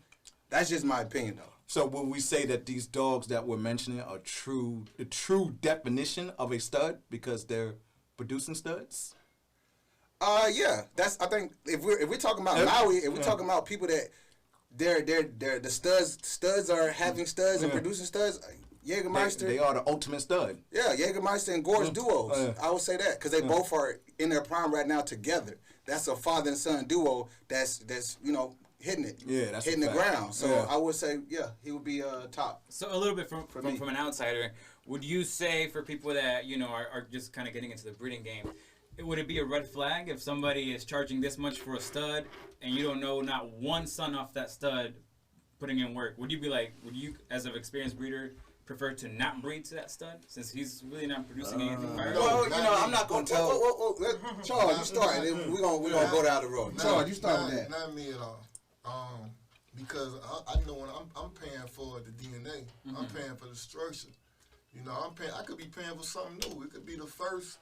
Speaker 2: That's just my opinion, though.
Speaker 5: So will we say that these dogs that we're mentioning are the true definition of a stud because they're producing studs?
Speaker 2: Yeah, I think if we're talking about Maui, if we're talking about people that they're the studs are having studs and producing studs, Jägermeister.
Speaker 5: They are the ultimate stud.
Speaker 2: Yeah, Jägermeister and Gore's duos. I would say that because they both are in their prime right now together. That's a father and son duo that's hitting it.
Speaker 5: Yeah, that's
Speaker 2: hitting
Speaker 5: a
Speaker 2: the
Speaker 5: fact.
Speaker 2: ground. So
Speaker 5: Yeah.
Speaker 2: I would say he would be top.
Speaker 1: So a little bit from
Speaker 2: me.
Speaker 1: an outsider, would you say for people that are just kind of getting into the breeding game, would it be a red flag if somebody is charging this much for a stud and you don't know not one son off that stud putting in work? Would you as an experienced breeder prefer to not breed to that stud since he's really not producing anything?
Speaker 2: Well, I'm not gonna tell. Charles, you start. We're gonna go down the road. Charles, you start with that.
Speaker 3: Not me at all. Because I know when I'm paying for the DNA, I'm paying for the structure. I could be paying for something new. It could be the first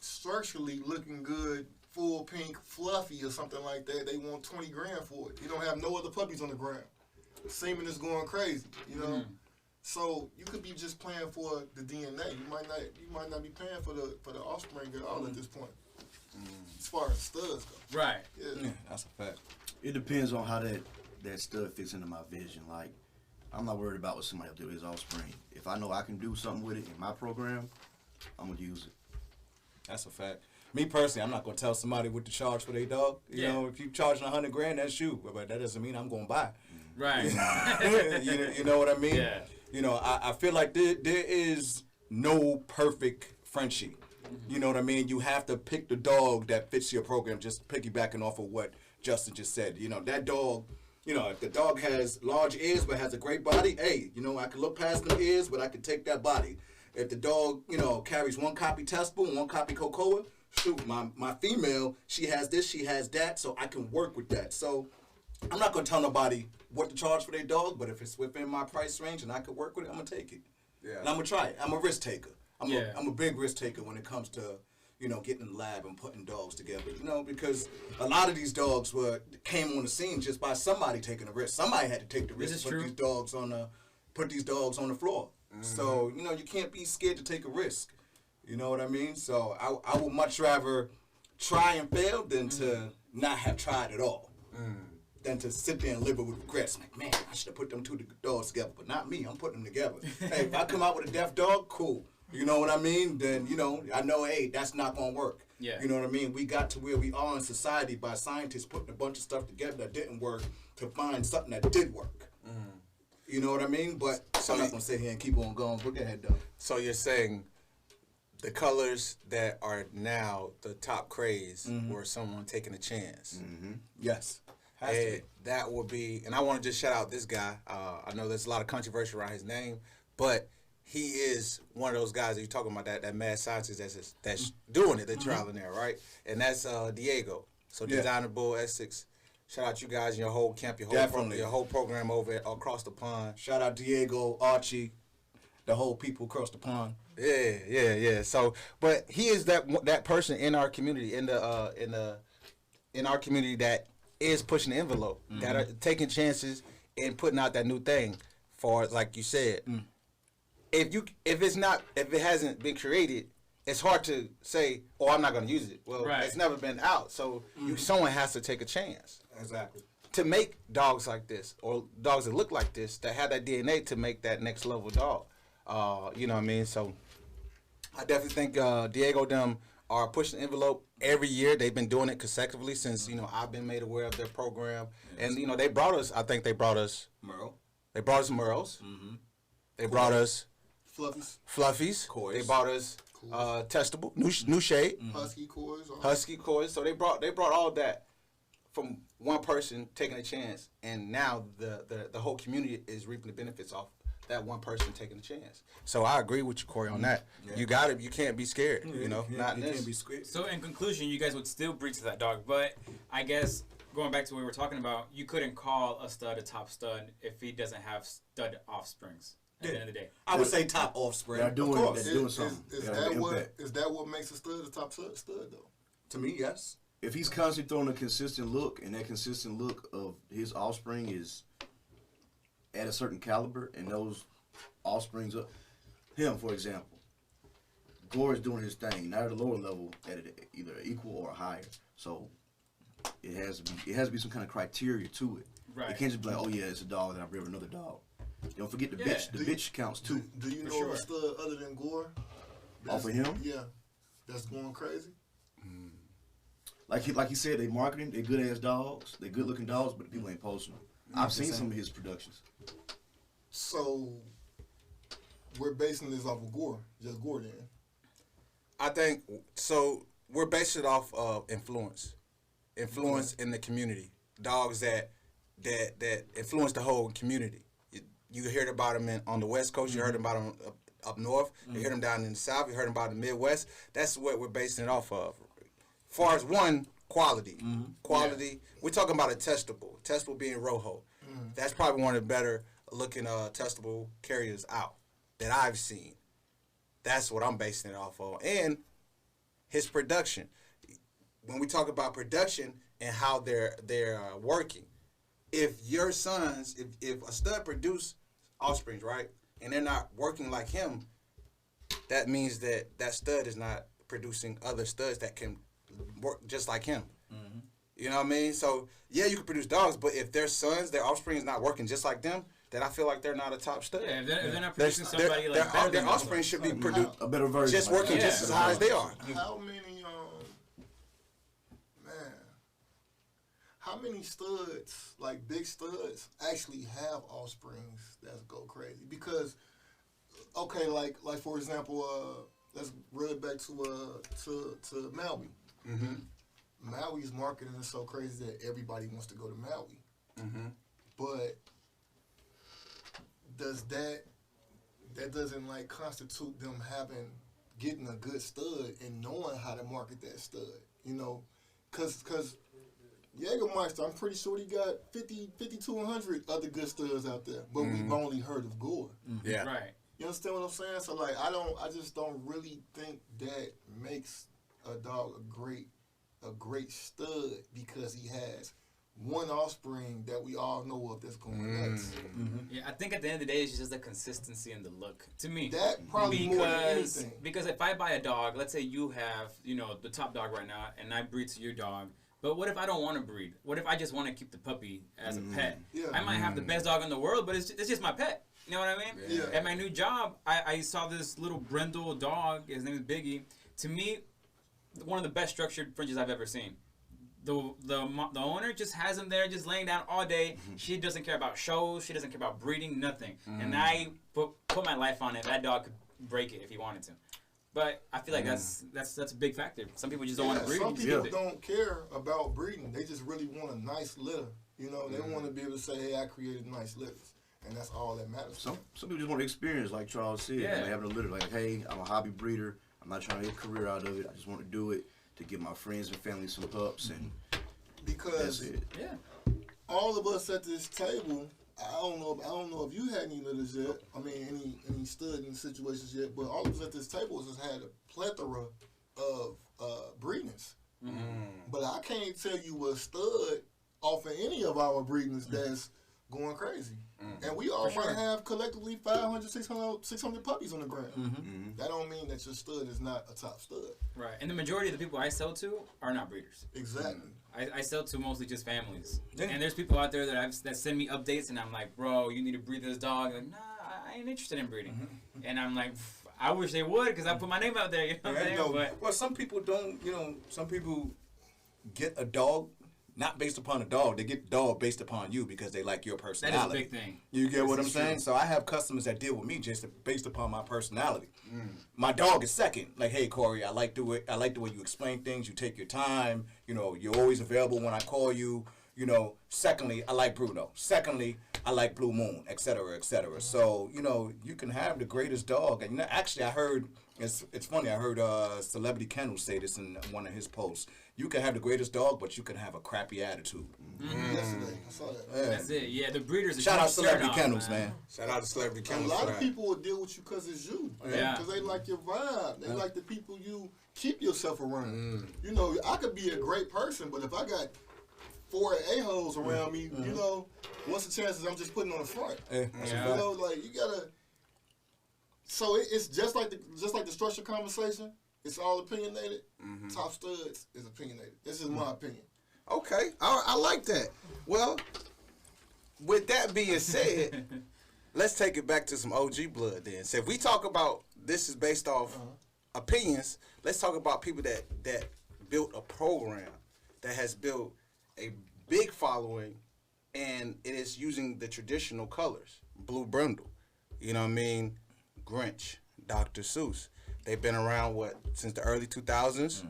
Speaker 3: structurally looking good, full pink, fluffy or something like that. They want 20 grand for it. You don't have no other puppies on the ground. Semen is going crazy, So you could be just paying for the DNA. You might not be paying for the offspring at all at this point. As far as studs go.
Speaker 1: Right.
Speaker 3: Yeah.
Speaker 5: That's a fact.
Speaker 4: It depends on how that stud fits into my vision. Like, I'm not worried about what somebody will do with his offspring. If I know I can do something with it in my program, I'm gonna use it.
Speaker 5: That's a fact. Me personally, I'm not gonna tell somebody what to charge for their dog. You know, if you charging $100 grand, that's you. But that doesn't mean I'm gonna buy.
Speaker 1: Right.
Speaker 5: you know what I mean?
Speaker 1: Yeah.
Speaker 5: I feel like there is no perfect Frenchie. You know what I mean? You have to pick the dog that fits your program. Just piggybacking off of what Justin just said. That dog. If the dog has large ears but has a great body, hey, I can look past the ears, but I can take that body. If the dog, carries one copy testable and one copy cocoa, shoot, my female, she has this, she has that, so I can work with that. So I'm not going to tell nobody what to charge for their dog, but if it's within my price range and I can work with it, I'm going to take it.
Speaker 2: Yeah.
Speaker 5: And I'm going to try it. I'm a risk taker. I'm
Speaker 1: Yeah.
Speaker 5: a big risk taker when it comes to, getting in the lab and putting dogs together. Because a lot of these dogs came on the scene just by somebody taking a risk. Somebody had to take the risk
Speaker 1: This is
Speaker 5: to put
Speaker 1: true.
Speaker 5: these dogs on the floor. So, you can't be scared to take a risk. You know what I mean? So I would much rather try and fail than to not have tried at all. Than to sit there and live it with regrets. Like, man, I should have put them two dogs together, but not me. I'm putting them together. Hey, if I come out with a deaf dog, cool. You know what I mean? Then, I know, hey, that's not going to work.
Speaker 1: Yeah.
Speaker 5: You know what I mean? We got to where we are in society by scientists putting a bunch of stuff together that didn't work to find something that did work. You know what I mean? But I'm not going to sit here and keep on going. But go ahead, though.
Speaker 2: So you're saying the colors that are now the top craze were someone taking a chance.
Speaker 5: Yes. Has to
Speaker 2: And
Speaker 5: be.
Speaker 2: that would be, and I want to just shout out this guy. I know there's a lot of controversy around his name, but he is one of those guys that you're talking about, that mad scientist that's doing it, the trial and error, right? And that's Diego. So
Speaker 5: Yeah.
Speaker 2: Designer Bull Essex. Shout out you guys and your whole camp, your
Speaker 5: Definitely.
Speaker 2: whole program over across the pond.
Speaker 5: Shout out Diego, Archie, the whole people across the pond.
Speaker 2: Yeah. So, but he is that person in our community, in our community that is pushing the envelope, that are taking chances and putting out that new thing. For like you said, if it hasn't been created, it's hard to say, "Oh, I'm not going to use it." Well,
Speaker 1: Right.
Speaker 2: it's never been out, so someone has to take a chance
Speaker 5: Exactly.
Speaker 2: to make dogs like this, or dogs that look like this, that have that DNA to make that next level dog. You know what I mean? So I definitely think Diego them are pushing the envelope every year. They've been doing it consecutively since I've been made aware of their program, and they brought us. I think they brought us.
Speaker 5: Merle.
Speaker 2: They brought us Merles. They brought us
Speaker 3: Fluffies,
Speaker 2: Fluffies.
Speaker 5: Coys.
Speaker 2: They brought us Testable, new shade,
Speaker 3: Husky Coys.
Speaker 2: Husky Coys. So they brought all of that from one person taking a chance, and now the whole community is reaping the benefits off that one person taking a chance. So I agree with you, Corey, on that.
Speaker 5: Yeah.
Speaker 2: You got it. You can't be scared.
Speaker 5: You
Speaker 2: not in
Speaker 5: can't
Speaker 2: this.
Speaker 5: be squid.
Speaker 1: So in conclusion, you guys would still breed to that dog, but I guess going back to what we were talking about, you couldn't call a stud a top stud if he doesn't have stud offsprings at the end of the day.
Speaker 5: I would say top offspring.
Speaker 4: They're
Speaker 5: of
Speaker 4: doing
Speaker 5: course.
Speaker 4: they're doing something.
Speaker 3: Is
Speaker 4: They have
Speaker 3: that what
Speaker 4: impact.
Speaker 3: is that what makes a stud a top stud though?
Speaker 5: To me, yes.
Speaker 4: If he's constantly throwing a consistent look, and that consistent look of his offspring is at a certain caliber and those offsprings up. Him, for example, Gore is doing his thing, not at a lower level, at either equal or higher. So it has to be some kind of criteria to it.
Speaker 1: Right.
Speaker 4: It can't just be like, oh yeah, it's a dog, and I bred another dog. Don't forget the bitch. The bitch counts too.
Speaker 3: Do you know of a stud other than Gore?
Speaker 4: Off of him?
Speaker 3: Yeah, that's going crazy.
Speaker 4: Like he said, they marketing, they're good ass dogs, they're good looking dogs, but the people ain't posting them. I've seen some of his productions.
Speaker 3: So we're basing this off of Gore, just Gore then.
Speaker 2: I think so. We're based it off of influence in the community. Dogs that influence the whole community. You heard about them on the West Coast. You heard about them up north. You heard them down in the South. You heard them about the Midwest. That's what we're basing it off of. As far as quality. We're talking about a testable being Rojo. That's probably one of the better looking testable carriers out that I've seen. That's what I'm basing it off of. And his production. When we talk about production and how they're working, if your sons, if a stud produce offsprings, right, and they're not working like him, that means that stud is not producing other studs that can work just like him. You know what I mean? So yeah, you can produce dogs, but if their sons, their offspring is not working just like them, then I feel like they're not a top stud.
Speaker 1: Yeah, if they're not producing somebody like
Speaker 2: their offspring should be produced
Speaker 4: A better version.
Speaker 2: just working just as high as they are.
Speaker 3: How many how many studs, like big studs, actually have offsprings that go crazy? Because okay, like for example, let's run it back to Maui. Maui's marketing is so crazy that everybody wants to go to Maui. But does that doesn't like constitute them getting a good stud and knowing how to market that stud, you know? Cause Jägermeister, I'm pretty sure he got 50 to 100 other good studs out there, but we've only heard of Gore.
Speaker 2: Yeah.
Speaker 1: Right.
Speaker 3: You understand what I'm saying? So like, I just don't really think that makes a dog a great stud because he has one offspring that we all know of that's going nuts.
Speaker 1: Yeah, I think at the end of the day, it's just the consistency and the look. To me,
Speaker 3: That probably more than anything.
Speaker 1: Because if I buy a dog, let's say you have, the top dog right now, and I breed to your dog. But what if I don't want to breed? What if I just want to keep the puppy as a pet?
Speaker 3: Yeah.
Speaker 1: I might have the best dog in the world, but it's just my pet. You know what I mean?
Speaker 3: Yeah.
Speaker 1: At my new job, I saw this little brindle dog. His name is Biggie. To me, one of the best structured Frenchies I've ever seen. The owner just has him there, just laying down all day. She doesn't care about shows. She doesn't care about breeding, nothing. And I put my life on it. That dog could break it if he wanted to. But I feel like that's a big factor. Some people just don't want to breed.
Speaker 3: Some people don't care about breeding. They just really want a nice litter. You know, they want to be able to say, "Hey, I created nice litters," and that's all that matters.
Speaker 4: Some people just want to experience, like Charles said,
Speaker 1: Yeah.
Speaker 4: like having a litter. Like, hey, I'm a hobby breeder. I'm not trying to get a career out of it. I just want to do it to give my friends and family some pups, and
Speaker 3: Because
Speaker 4: that's it.
Speaker 1: Yeah.
Speaker 3: all of us at this table, I don't know if you had any litters yet. I mean, any studding situations yet. But all of us at this table has had a plethora of breedings. But I can't tell you a stud off of any of our breedings that's going crazy. And we all might have collectively 500, 600 puppies on the ground. That don't mean that your stud is not a top stud.
Speaker 1: Right. And the majority of the people I sell to are not breeders.
Speaker 3: Exactly.
Speaker 1: I sell to mostly just families. And there's people out there that send me updates, and I'm like, bro, you need to breed this dog. Like, nah, I ain't interested in breeding. And I'm like, I wish they would, because I put my name out there. You know what I'm saying? But
Speaker 5: Well, some people don't. Some people get a dog not based upon a dog. They get the dog based upon you because they like your
Speaker 1: that
Speaker 5: personality.
Speaker 1: is a big thing.
Speaker 5: You get what I'm
Speaker 1: This is
Speaker 5: saying?
Speaker 1: true.
Speaker 5: So I have customers that deal with me just based upon my personality. My dog is second. Like, hey Corey, I like the way you explain things. You take your time. You're always available when I call you. Secondly, I like Bruno. Secondly, I like Blue Moon, et cetera, et cetera. So, you can have the greatest dog. And actually, I heard, it's funny, I heard Celebrity Kendall say this in one of his posts. You can have the greatest dog, but you can have a crappy attitude.
Speaker 3: Yesterday, I saw that.
Speaker 5: Yeah.
Speaker 1: That's it. Yeah, the breeders are
Speaker 5: Shout out
Speaker 1: just
Speaker 5: Celebrity
Speaker 1: turned on,
Speaker 5: Kennels, man.
Speaker 2: Shout out to Celebrity
Speaker 3: A
Speaker 2: Kennels
Speaker 3: lot
Speaker 2: for
Speaker 3: of
Speaker 2: that.
Speaker 3: people will deal with you because it's you.
Speaker 1: Yeah.
Speaker 3: Because they like your vibe. They like the people you keep yourself around. I could be a great person, but if I got 4 a-holes around me, you know, what's the chances I'm just putting on the front?
Speaker 5: Yeah.
Speaker 3: You know, like, you gotta. So it's just like the structured conversation. It's all opinionated. Top studs is opinionated. This is my opinion.
Speaker 2: Okay, I like that. Well, with that being said, let's take it back to some OG blood then. So if we talk about this is based off opinions, let's talk about people that built a program that has built a big following, and it is using the traditional colors. Blue Brindle, you know what I mean? Grinch, Dr. Seuss. They've been around since the early 2000s.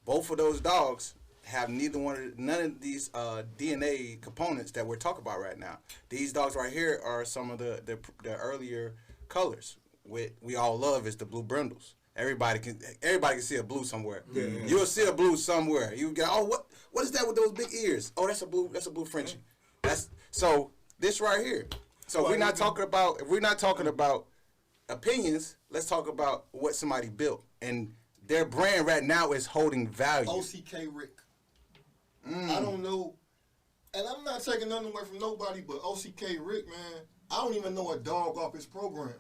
Speaker 2: Both of those dogs have none of these DNA components that we're talking about right now. These dogs right here are some of the earlier colors. We all love is the Blue Brindles. Everybody can see a blue somewhere. Yeah. You'll see a blue somewhere. You go, oh, what is that with those big ears? Oh, that's a blue Frenchie. So this right here. So if we're not talking about opinions, let's talk about what somebody built, and their brand right now is holding value.
Speaker 3: OCK Rick. I don't know, and I'm not taking nothing away from nobody, but OCK Rick, man, I don't even know a dog off his program,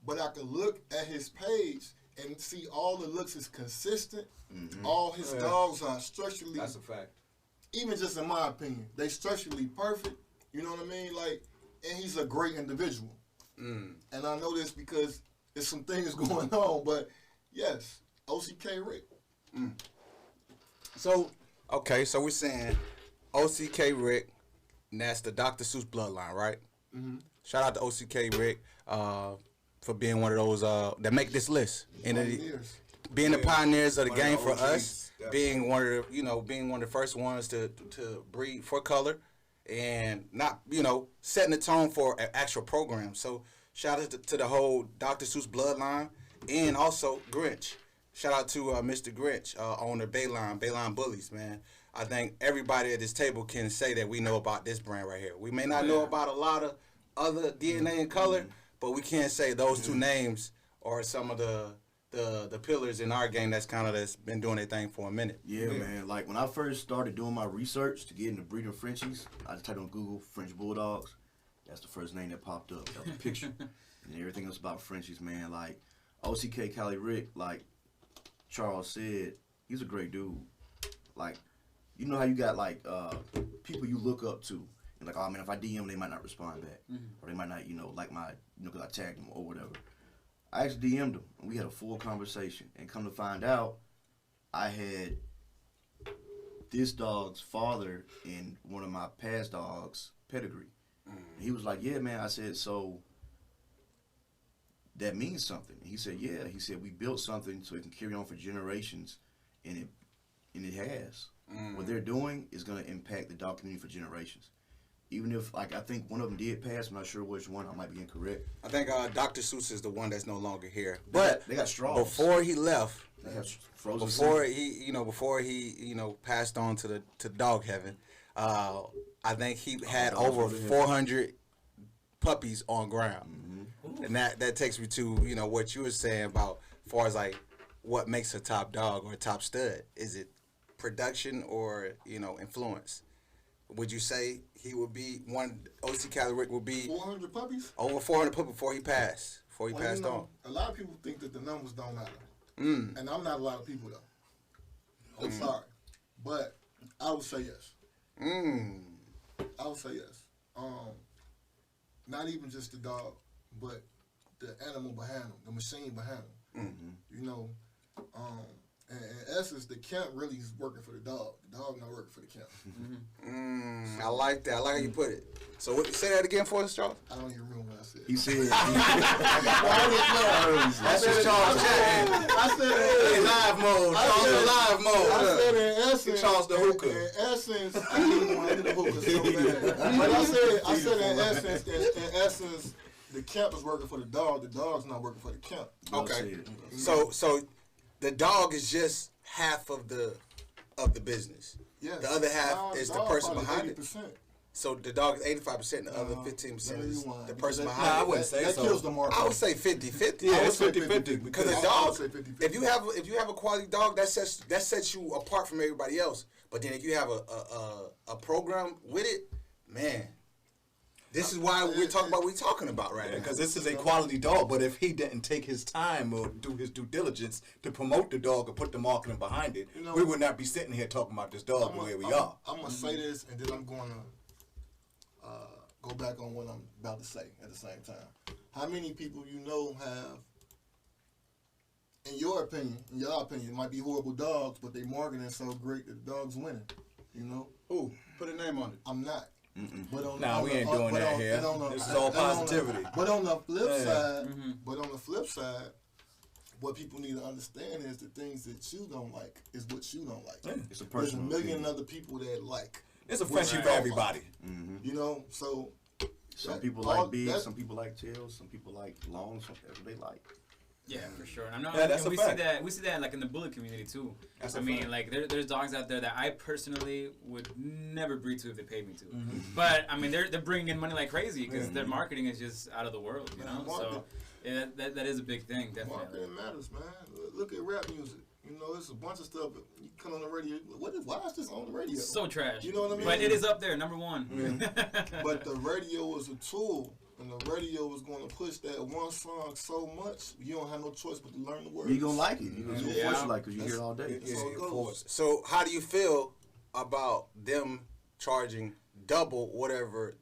Speaker 3: but I can look at his page and see all the looks is consistent. All his dogs are structurally.
Speaker 2: That's a fact.
Speaker 3: Even just in my opinion, they structurally perfect. You know what I mean? Like, and he's a great individual. And I know this because there's some things going on, but yes, OCK Rick.
Speaker 2: So, okay, so we're saying OCK Rick, and that's the Dr. Seuss bloodline, right? Shout out to OCK Rick for being one of those that make this list. Being the pioneers of the game for us, being one of the first ones to breed for color, and not, setting the tone for an actual program. So shout out to the whole Dr. Seuss bloodline, and also Grinch. Shout out to Mr. Grinch, owner Bayline Bullies, man. I think everybody at this table can say that we know about this brand right here. We may not know about a lot of other DNA and color, but we can say those two names are some of the pillars in our game that's been doing their thing for a minute.
Speaker 4: Yeah, man. Like, when I first started doing my research to get into breeding Frenchies, I just typed on Google French Bulldogs. That's the first name that popped up. That was a picture. And everything else about Frenchies, man. Like, OCK Cali Rick, like Charles said, he's a great dude. Like, you know how you got, like, people you look up to. And like, oh, man, if I DM, they might not respond back. Or they might not, like my, because I tagged them or whatever. I actually DM'd him, and we had a full conversation. And come to find out, I had this dog's father in one of my past dogs' pedigree. And he was like, yeah, man. I said, so that means something. And he said, yeah. He said, we built something so it can carry on for generations, and it has. What they're doing is going to impact the dog community for generations. Even if, like, I think one of them did pass, I'm not sure which one. I might be incorrect.
Speaker 2: I think Dr. Seuss is the one that's no longer here. But
Speaker 4: they got straws.
Speaker 2: Before he left,
Speaker 4: they have frozen.
Speaker 2: Before he passed on to the dog heaven, I think he had over 400 puppies on ground, and that takes me to what you were saying about as far as like what makes a top dog or a top stud. Is it production or influence? Would you say he would be one? OC Cali Rick would be
Speaker 3: 400 puppies?
Speaker 2: Over 400 puppies before he passed. Passed on.
Speaker 3: A lot of people think that the numbers don't matter, and I'm not a lot of people though. I'm sorry, but I would say yes. I would say yes. Not even just the dog, but the animal behind him, the machine behind him. In essence, the camp really is working for the dog. The dog not working for the camp.
Speaker 2: I like that. I like how you put it. So say that again for us, Charles.
Speaker 3: I don't even remember what I said.
Speaker 4: He said.
Speaker 2: That's just Charles chatting.
Speaker 3: I said
Speaker 2: in live mode. Charles in live mode.
Speaker 3: I said in essence.
Speaker 2: Charles the hookah.
Speaker 3: In essence, I didn't want to hit the hookah so bad. But I said in essence, the camp is working for the dog. The dog's not working for the camp.
Speaker 2: Okay. So the dog is just half of the business.
Speaker 3: Yes.
Speaker 2: The other half is the person behind
Speaker 3: 80%.
Speaker 2: it. So the dog is 85%, the other 15% is the person behind
Speaker 5: I
Speaker 2: it.
Speaker 5: wouldn't say
Speaker 3: that
Speaker 5: so.
Speaker 3: kills the market.
Speaker 2: I would say 50-50.
Speaker 5: Yeah, it's 50-50.
Speaker 2: Because a dog, if you have a quality dog, that sets you apart from everybody else. But then if you have a program with it, man, this is why we're talking about what we're talking about right now.
Speaker 5: Because this is a quality dog, but if he didn't take his time or do his due diligence to promote the dog or put the marketing behind it,
Speaker 3: You know,
Speaker 5: we would not be sitting here talking about this dog the way we are.
Speaker 3: I'm gonna say this, and then I'm going to go back on what I'm about to say at the same time. How many people you know have, in your opinion, it might be horrible dogs, but they marketing so great that the dog's winning. You know?
Speaker 2: Ooh, put a name on it.
Speaker 3: I'm not. But on,
Speaker 5: Nah,
Speaker 3: on
Speaker 5: we
Speaker 3: the-
Speaker 5: ain't
Speaker 3: on-
Speaker 5: doing
Speaker 3: but
Speaker 5: that
Speaker 3: on-
Speaker 5: here.
Speaker 3: but on the-
Speaker 5: This is all
Speaker 3: but on the-
Speaker 5: positivity.
Speaker 3: But on the flip
Speaker 5: Yeah.
Speaker 3: side, what people need to understand is the things that you don't like is what you don't like.
Speaker 5: Yeah.
Speaker 4: It's a
Speaker 3: There's a
Speaker 4: personal
Speaker 3: million
Speaker 4: opinion.
Speaker 3: other people that like.
Speaker 5: It's a
Speaker 3: what
Speaker 5: friendship
Speaker 3: you
Speaker 5: for
Speaker 3: don't
Speaker 5: everybody.
Speaker 3: like. You know, so
Speaker 4: Some
Speaker 3: that-
Speaker 4: people
Speaker 3: all
Speaker 4: like big,
Speaker 3: that-
Speaker 4: some people like tails, some people like long, whatever they like.
Speaker 1: Yeah, for sure. And I know
Speaker 5: Yeah, that's
Speaker 1: and
Speaker 5: a
Speaker 1: we
Speaker 5: fact.
Speaker 1: see that like in the bully community too.
Speaker 5: That's
Speaker 1: I
Speaker 5: a
Speaker 1: mean,
Speaker 5: fact.
Speaker 1: like there's dogs out there that I personally would never breed to if they paid me to.
Speaker 5: Mm-hmm.
Speaker 1: But I mean, they're bringing in money like crazy because their marketing is just out of the world, you know. So yeah, that is a big thing, definitely.
Speaker 3: marketing matters, man. Look at rap music. You know, it's a bunch of stuff. You come on the radio. Why is this on the radio?
Speaker 1: So trash.
Speaker 3: You know what I mean?
Speaker 1: But it is up there, number one.
Speaker 3: But the radio is a tool, and the radio is going to push that one song so much, you don't have no choice but to learn the words.
Speaker 4: You gonna like it. You gonna
Speaker 1: Yeah.
Speaker 4: force you like because you hear it all day.
Speaker 3: That's how it
Speaker 5: of
Speaker 3: goes.
Speaker 5: course.
Speaker 2: So how do you feel about them charging double whatever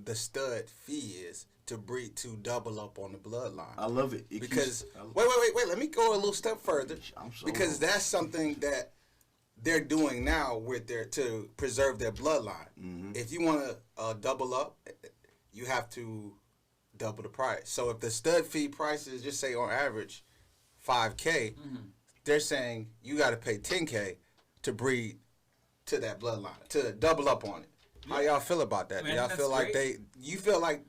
Speaker 2: the stud fee is to breed to double up on the bloodline?
Speaker 4: I love it. It
Speaker 2: Because
Speaker 4: keeps- I-
Speaker 2: wait. Let me go a little step further.
Speaker 4: I'm so
Speaker 2: Because
Speaker 4: wrong.
Speaker 2: that's something that they're doing now with their to preserve their bloodline.
Speaker 4: Mm-hmm.
Speaker 2: If you want to double up, you have to double the price. So if the stud fee price is just say on average $5K, they're saying you got to pay $10K to breed to that bloodline to double up on it. How y'all feel about that?
Speaker 1: Man,
Speaker 2: Do y'all
Speaker 1: that's
Speaker 2: feel like
Speaker 1: great.
Speaker 2: you feel like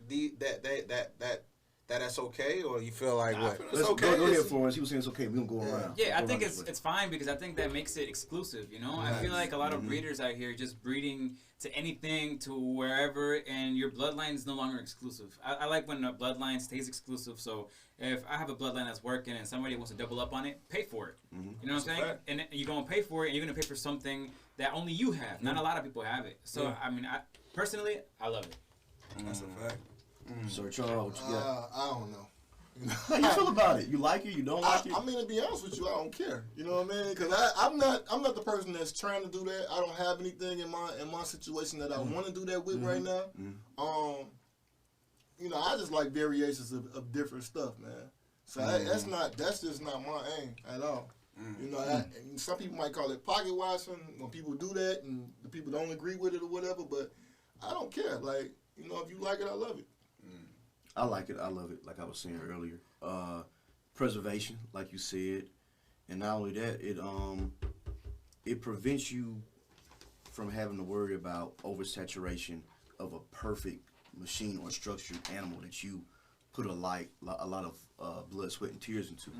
Speaker 2: that's okay, or you feel like what?
Speaker 4: Let's
Speaker 3: okay.
Speaker 4: go ahead, Florence. He was saying it's okay. We gonna go around.
Speaker 1: Yeah, I
Speaker 4: Go
Speaker 1: think
Speaker 4: around
Speaker 1: it's
Speaker 4: this way.
Speaker 1: it's fine because I think that makes it exclusive. You know, I feel like a lot of breeders out here just breeding to anything, to wherever, and your bloodline is no longer exclusive. I like when a bloodline stays exclusive. So if I have a bloodline that's working and somebody wants to double up on it, pay for it. You know what I'm saying?
Speaker 5: fact.
Speaker 1: And you're gonna pay for it, and you're gonna pay for something that only you have. Not a lot of people have it. So I mean, personally, I love it.
Speaker 5: That's a fact.
Speaker 4: Sir Charles, what you got?
Speaker 3: I don't know.
Speaker 4: How you feel about it? You like it? You don't like it?
Speaker 3: I mean, to be honest with you, I don't care. You know what I mean? Because I'm not the person that's trying to do that. I don't have anything in my situation that I want to do that with right now. You know, I just like variations of different stuff, man. So that's just not my aim at all. You know, and some people might call it pocket watching when people do that, and the people don't agree with it or whatever. But I don't care. Like, you know, if you like it, I love it.
Speaker 4: I like it. I love it. Like I was saying earlier, preservation, like you said, and not only that, it prevents you from having to worry about oversaturation of a perfect machine or structured animal that you put a lot of blood, sweat, and tears into.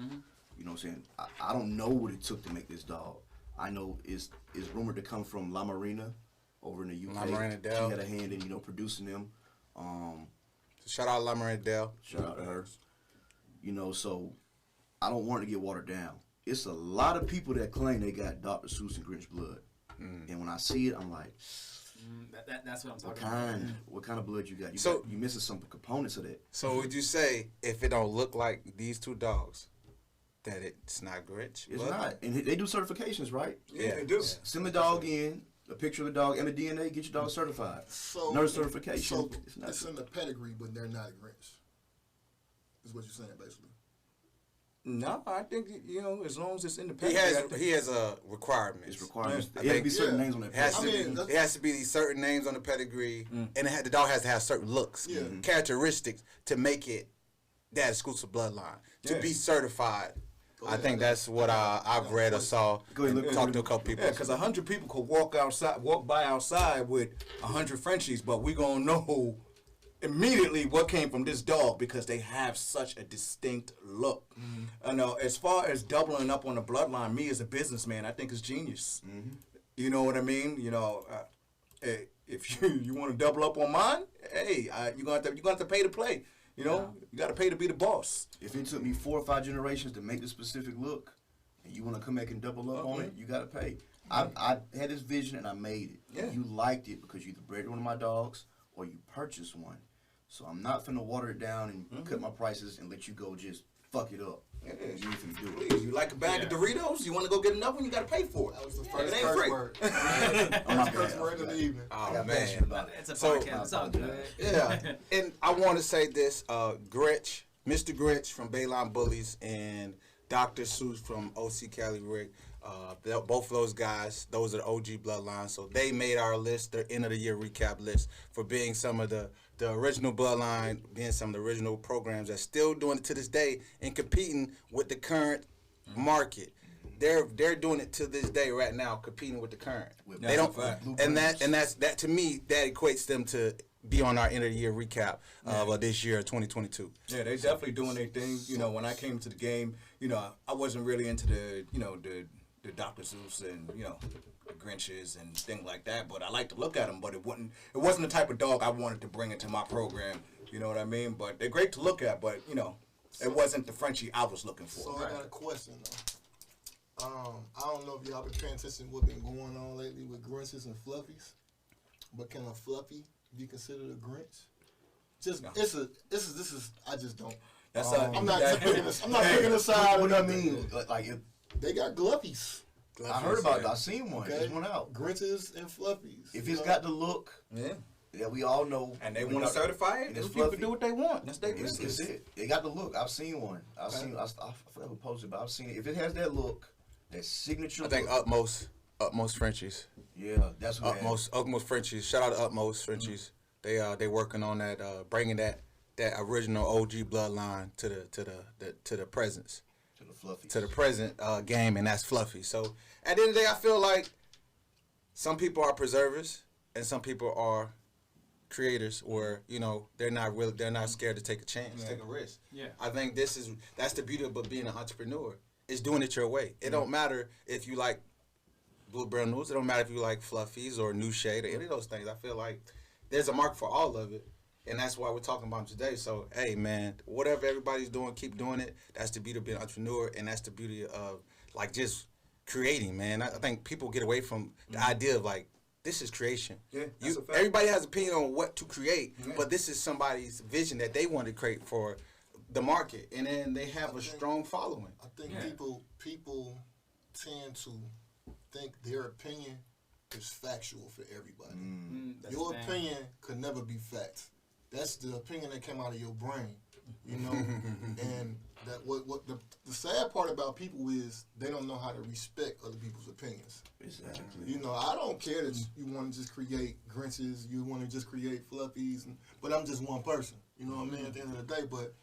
Speaker 4: You know what I'm saying? I don't know what it took to make this dog. I know it's rumored to come from La Marina over in the UK.
Speaker 2: La Marina Dell.
Speaker 4: She had a hand in producing them.
Speaker 2: Shout out La Dell.
Speaker 4: Shout out to her. You know, so I don't want it to get watered down. It's a lot of people that claim they got Dr. Seuss and Grinch blood. And when I see it, I'm like,
Speaker 1: That's what I'm
Speaker 4: what
Speaker 1: talking about.
Speaker 4: what kind of blood you got?
Speaker 2: So-
Speaker 4: You missing some components of that.
Speaker 2: So would you say if it don't look like these two dogs, that it's not Grinch?
Speaker 4: It's
Speaker 2: blood?
Speaker 4: not. And they do certifications, right?
Speaker 2: Yeah,
Speaker 5: they do.
Speaker 4: Send the dog in, a picture of the dog and the DNA, get your dog certified.
Speaker 3: So
Speaker 4: Nurse certification.
Speaker 3: So
Speaker 4: It's not
Speaker 3: it's in the pedigree, but they're not a Grinch. Is what you're saying, basically.
Speaker 5: No, I think you know as long as it's
Speaker 2: He
Speaker 5: independent.
Speaker 2: has requirements.
Speaker 4: It's requirements.
Speaker 2: I
Speaker 4: There has to
Speaker 2: think-
Speaker 4: be certain
Speaker 3: yeah.
Speaker 4: names on that
Speaker 2: It has to
Speaker 4: page.
Speaker 3: I mean,
Speaker 2: be. It has to be these certain names on the pedigree, and the dog has to have certain looks,
Speaker 3: Yeah.
Speaker 2: characteristics to make it that exclusive bloodline to
Speaker 5: Yeah.
Speaker 2: be certified. I
Speaker 3: ahead.
Speaker 2: think that's what I've read or saw.
Speaker 4: Go ahead,
Speaker 2: and
Speaker 4: look-
Speaker 2: talked to a couple people.
Speaker 5: Yeah, because 100 people could walk by outside with 100 Frenchies, but we gonna know immediately what came from this dog because they have such a distinct look. I know. As far as doubling up on the bloodline, me as a businessman, I think it's genius. You know what I mean? You know, if you want to double up on mine, hey, you gonna have to pay to play. You know, you got to pay to be the boss.
Speaker 4: If it took me 4 or 5 generations to make the specific look, and you want to come back and double up on it, you got to pay. I had this vision and I made it.
Speaker 5: Yeah.
Speaker 4: You liked it because you either bred one of my dogs or you purchased one. So I'm not finna water it down and cut my prices and let you go just fuck it up.
Speaker 5: Yeah.
Speaker 4: You need to do it.
Speaker 5: Please, you like a bag of Doritos? You want to go get another one? You got to pay for it.
Speaker 3: That was the
Speaker 5: It
Speaker 3: first
Speaker 5: ain't
Speaker 3: curse
Speaker 5: free.
Speaker 3: word.
Speaker 4: Oh, my
Speaker 3: First
Speaker 4: bad.
Speaker 3: word of the evening.
Speaker 4: I
Speaker 5: Oh
Speaker 4: got
Speaker 5: man.
Speaker 4: passionate about it.
Speaker 1: It's a
Speaker 2: So-
Speaker 1: podcast. It's all good.
Speaker 2: Yeah, and I want to say this: Grinch, Mr. Grinch from Bayline Bullies, and Dr. Seuss from OC Cali Rick. Both of those guys, those are the OG bloodlines. So they made our list, their end of the year recap list, for being some of the original bloodline, being some of the original programs that's still doing it to this day and competing with the current market. They're doing it to this day right now, competing with the current.
Speaker 4: With
Speaker 2: They don't,
Speaker 5: fact.
Speaker 2: and that's that to me that equates them to be on our end of the year recap of this year, 2022.
Speaker 5: Yeah, they definitely doing their thing. You know, when I came to the game, you know, I wasn't really into the, you know, the Dr. Seuss and, you know, the Grinches and things like that. But I like to look at them. But it wasn't the type of dog I wanted to bring into my program. You know what I mean? But they're great to look at. But you know, it wasn't the Frenchie I was looking for.
Speaker 3: So I got a question though. I don't know if y'all been paying attention to what's been going on lately with Grinches and Fluffies, but can a Fluffy be considered a Grinch? Just
Speaker 5: No.
Speaker 3: this is I just don't.
Speaker 5: That's
Speaker 3: I'm not picking a side.
Speaker 4: What do
Speaker 3: or
Speaker 4: you
Speaker 3: nothing.
Speaker 4: mean? Like if,
Speaker 3: They got Gluffies.
Speaker 4: I heard about it. I seen one.
Speaker 3: Okay,
Speaker 4: There's one out.
Speaker 3: Grinches and Fluffies.
Speaker 4: If
Speaker 3: you
Speaker 4: it's
Speaker 3: know?
Speaker 4: got the look
Speaker 5: Yeah.
Speaker 4: that we all know,
Speaker 5: And they
Speaker 4: we
Speaker 5: want to
Speaker 4: know-
Speaker 5: certify it.
Speaker 4: and
Speaker 5: Those
Speaker 4: it's
Speaker 5: people
Speaker 4: fluffy.
Speaker 5: do what they want. That's their
Speaker 4: It's
Speaker 5: business.
Speaker 4: it. It got the look. I've seen one. I forgot who posted, but I've seen it. If it has that look, that signature
Speaker 2: I think
Speaker 4: look,
Speaker 2: Utmost Frenchies.
Speaker 4: yeah, that's what
Speaker 2: Utmost Frenchies. Shout out to Utmost Frenchies. They working on that, bringing that original OG bloodline to the presence,
Speaker 4: to the fluffy.
Speaker 2: to the present game, and that's Fluffy. So at the end of the day, I feel like some people are preservers and some people are creators, where you know they're not scared to take a chance, take a risk.
Speaker 1: Yeah.
Speaker 2: I think that's the beauty of being an entrepreneur. Is doing it your way. It don't matter if you like Blue Brown News. It don't matter if you like Fluffies or New Shade or any of those things. I feel like there's a market for all of it, and that's why we're talking about them today. So, hey, man, whatever everybody's doing, keep doing it. That's the beauty of being an entrepreneur, and that's the beauty of like just creating, man. I think people get away from the idea of like this is creation.
Speaker 5: Yeah, that's a fact.
Speaker 2: Everybody has opinion on what to create,
Speaker 5: Yeah.
Speaker 2: but this is somebody's vision that they want to create for the market, and then they have a strong following.
Speaker 3: I think
Speaker 1: Yeah.
Speaker 3: people tend to think their opinion is factual for everybody.
Speaker 1: That's
Speaker 3: Your
Speaker 1: the thing.
Speaker 3: opinion could never be fact. That's the opinion that came out of your brain, you know. And that what the sad part about people is they don't know how to respect other people's opinions.
Speaker 4: Exactly.
Speaker 3: You know, I don't care that you want to just create Grinches, you want to just create Fluffies, but I'm just one person. You know what I mean? At the end of the day, but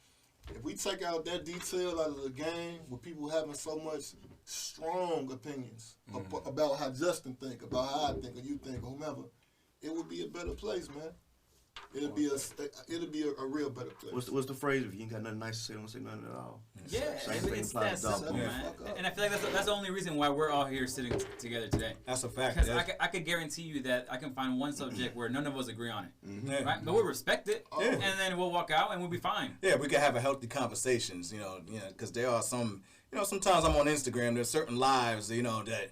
Speaker 3: if we take out that detail out of the game, with people having so much strong opinions about how Justin think, about how I think, or you think, or whomever, it would be a better place, man. It'll be a real better place.
Speaker 4: What's the phrase? If you ain't got nothing nice to say, don't say nothing at all.
Speaker 1: Yeah,
Speaker 4: Same thing
Speaker 1: it's
Speaker 4: applies
Speaker 1: that
Speaker 4: to
Speaker 1: simple,
Speaker 4: dog.
Speaker 1: man.
Speaker 3: Fuck up.
Speaker 1: And I feel like that's the only reason why we're all here sitting together today.
Speaker 5: That's a fact.
Speaker 1: Because
Speaker 5: That's-
Speaker 1: I could guarantee you that I can find one subject where none of us agree on it,
Speaker 5: Yeah.
Speaker 1: right? But we'll respect it,
Speaker 5: Yeah.
Speaker 1: and then we'll walk out and we'll be fine.
Speaker 5: Yeah, we can have a healthy conversations, because there are some, sometimes I'm on Instagram, there's certain lives, that,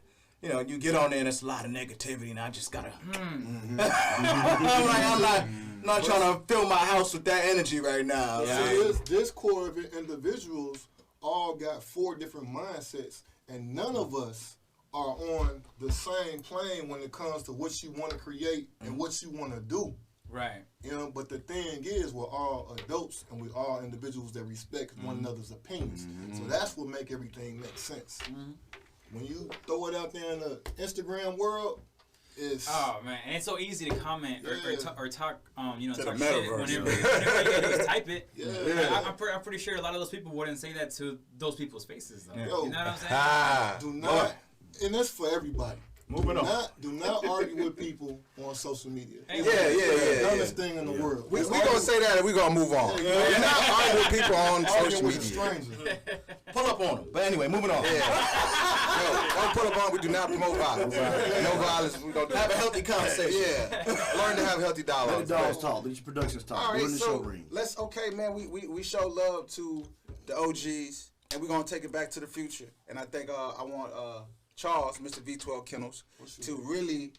Speaker 5: you get on there and it's a lot of negativity and I just gotta, I'm not trying to fill my house with that energy right now.
Speaker 3: See,
Speaker 5: Right?
Speaker 3: this core of individuals all got 4 different mindsets, and none of us are on the same plane when it comes to what you want to create and what you want to do.
Speaker 1: Right.
Speaker 3: You know, but the thing is, we're all adults and we're all individuals that respect one another's opinions. So that's what make everything make sense. When you throw it out there in the Instagram world, it's
Speaker 1: Oh man, and it's so easy to comment or
Speaker 3: Yeah.
Speaker 1: talk, talk
Speaker 2: the
Speaker 1: shit
Speaker 2: metaverse,
Speaker 1: whenever you just type it.
Speaker 3: Yeah.
Speaker 1: I'm pretty sure a lot of those people wouldn't say that to those people's faces, though.
Speaker 5: Yeah.
Speaker 3: Yo.
Speaker 1: You know what I'm saying?
Speaker 2: Ah,
Speaker 3: do not, and that's for everybody.
Speaker 5: Moving on.
Speaker 3: Do not argue with people on social media.
Speaker 1: Hey,
Speaker 2: Yeah, yeah,
Speaker 3: The
Speaker 2: yeah.
Speaker 3: dumbest thing in the world.
Speaker 2: We gonna say that and we gonna move on.
Speaker 3: Yeah.
Speaker 2: We're not arguing with people on
Speaker 3: Arguing
Speaker 2: social
Speaker 3: with a
Speaker 2: media.
Speaker 3: stranger.
Speaker 5: Pull up on them. But anyway, moving on.
Speaker 2: Yeah. No, don't put up on. We do not promote violence. No violence. We don't do
Speaker 5: Have a healthy conversation.
Speaker 2: Yeah. Learn to have healthy
Speaker 4: Let
Speaker 2: dialogue.
Speaker 4: the dogs talk. Let your productions talk.
Speaker 2: All
Speaker 4: Go
Speaker 2: right,
Speaker 4: in the
Speaker 2: so
Speaker 4: show ring.
Speaker 2: let's man. We show love to the OGs, and we're gonna take it back to the future. And I think I want Charles, Mr. V12 Kennels, to really,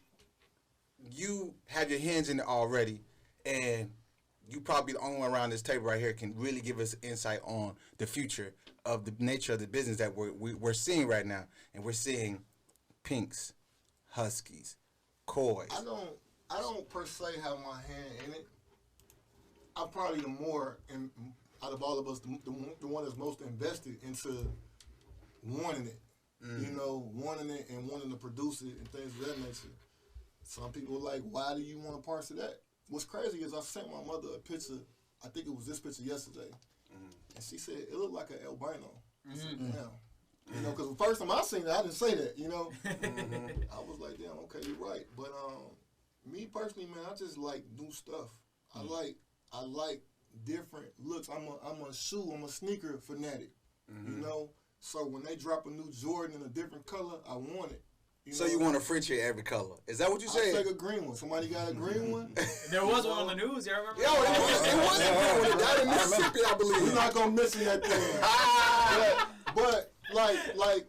Speaker 2: you have your hands in it already, and you probably the only one around this table right here can really give us insight on the future of the nature of the business that we're seeing right now, and we're seeing pinks, huskies, kois.
Speaker 3: I don't per se have my hand in it. I'm probably the more, out of all of us, the one that's most invested into wanting it. You know, wanting it and wanting to produce it and things of that nature. Some people are like, why do you want a part of that? What's crazy is I sent my mother a picture, I think it was this picture yesterday, and she said, it looked like an albino. I said, damn. You know, because the first time I seen it, I didn't say that, you know. I was like, damn, okay, you're right. But me personally, man, I just like new stuff. I like different looks. I'm a sneaker fanatic, you know. So when they drop a new Jordan in a different color, I want it.
Speaker 2: You want a Frenchie every color? Is that what you said?
Speaker 3: I take a green one. Somebody got a green one?
Speaker 1: There was one on the news. Y'all remember?
Speaker 2: Yo, it was a green one. It died in Mississippi, I believe.
Speaker 3: We're not gonna miss that thing. but like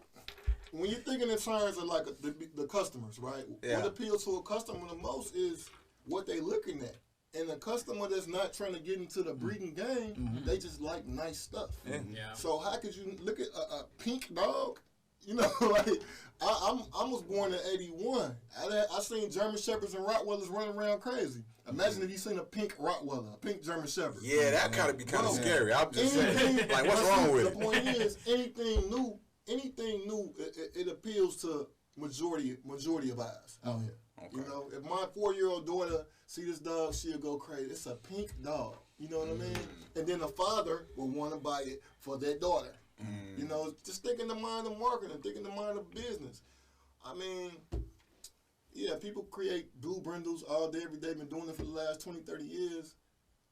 Speaker 3: when you're thinking in terms of like the customers, right?
Speaker 2: Yeah.
Speaker 3: What appeals to a customer the most is what they looking at. And a customer that's not trying to get into the breeding game, they just like nice stuff.
Speaker 1: Yeah.
Speaker 3: So how could you look at a pink dog? You know, like I was born in '81. I seen German Shepherds and Rottweilers running around crazy. Imagine if you seen a pink Rottweiler, a pink German Shepherd.
Speaker 2: Yeah, that gotta be kind of scary. I'm just saying, like, what's wrong with
Speaker 3: The
Speaker 2: it?
Speaker 3: point is, anything new, it appeals to majority of eyes out here.
Speaker 2: Okay.
Speaker 3: You know, if my 4-year-old daughter see this dog, she'll go crazy. It's a pink dog. You know what I mean? And then the father will want to buy it for their daughter. You know, just think in the mind of marketing, think in the mind of business. I mean, yeah, people create blue brindles all day, every day, been doing it for the last 20, 30 years.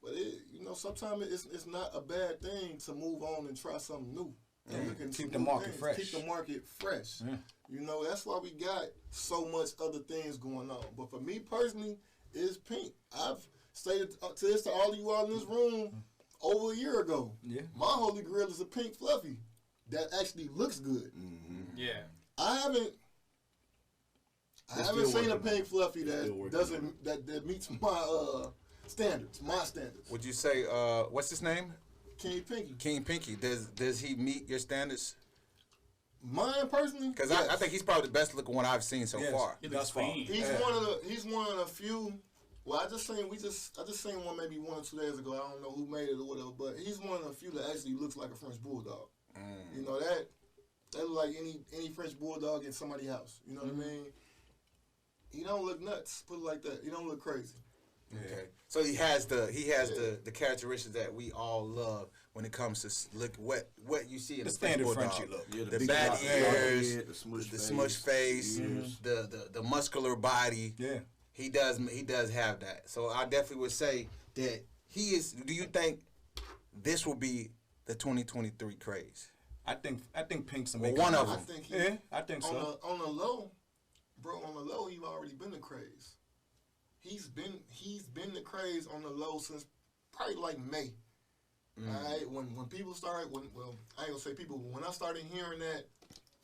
Speaker 3: But, you know, sometimes it's not a bad thing to move on and try something new.
Speaker 5: Keep the market fresh.
Speaker 3: Keep the market fresh. You know, that's why we got so much other things going on. But for me personally, it's pink. I've stated to all of you all in this room over a year ago.
Speaker 5: Yeah.
Speaker 3: My holy grail is a pink fluffy that actually looks good.
Speaker 1: Yeah.
Speaker 3: I haven't seen a pink fluffy that doesn't that meets my standards. My standards.
Speaker 2: Would you say, what's his name?
Speaker 3: King Pinky.
Speaker 2: King Pinky. Does he meet your standards?
Speaker 3: Mine personally,
Speaker 2: Because
Speaker 3: yes.
Speaker 2: I think he's probably the best looking one I've seen so far.
Speaker 1: He looks clean.
Speaker 3: He's one of the few. Well, I just seen one maybe 1 or 2 days ago. I don't know who made it or whatever, but he's one of the few that actually looks like a French bulldog. You know that look like any French bulldog in somebody's house. You know what I mean? He don't look nuts. Put it like that. He don't look crazy.
Speaker 2: Okay, so he has the characteristics that we all love when it comes to look what you see in
Speaker 5: The
Speaker 2: a French
Speaker 5: standard
Speaker 2: bulldog.
Speaker 5: Frenchie look.
Speaker 4: Yeah,
Speaker 2: The
Speaker 4: big
Speaker 2: bad
Speaker 4: rock
Speaker 2: ears,
Speaker 4: head,
Speaker 2: the smush face, the muscular body.
Speaker 5: Yeah.
Speaker 2: He does have that. So I definitely would say that he is. Do you think this will be the 2023 craze?
Speaker 5: I think Pink's a
Speaker 2: Well,
Speaker 5: make
Speaker 2: one
Speaker 5: it.
Speaker 2: of
Speaker 3: I
Speaker 2: them.
Speaker 3: think
Speaker 5: I think so.
Speaker 3: On the low, bro. On the low, he's already been the craze. He's been the craze on the low since probably like May. All right, when people started, I ain't gonna say people, but when I started hearing that,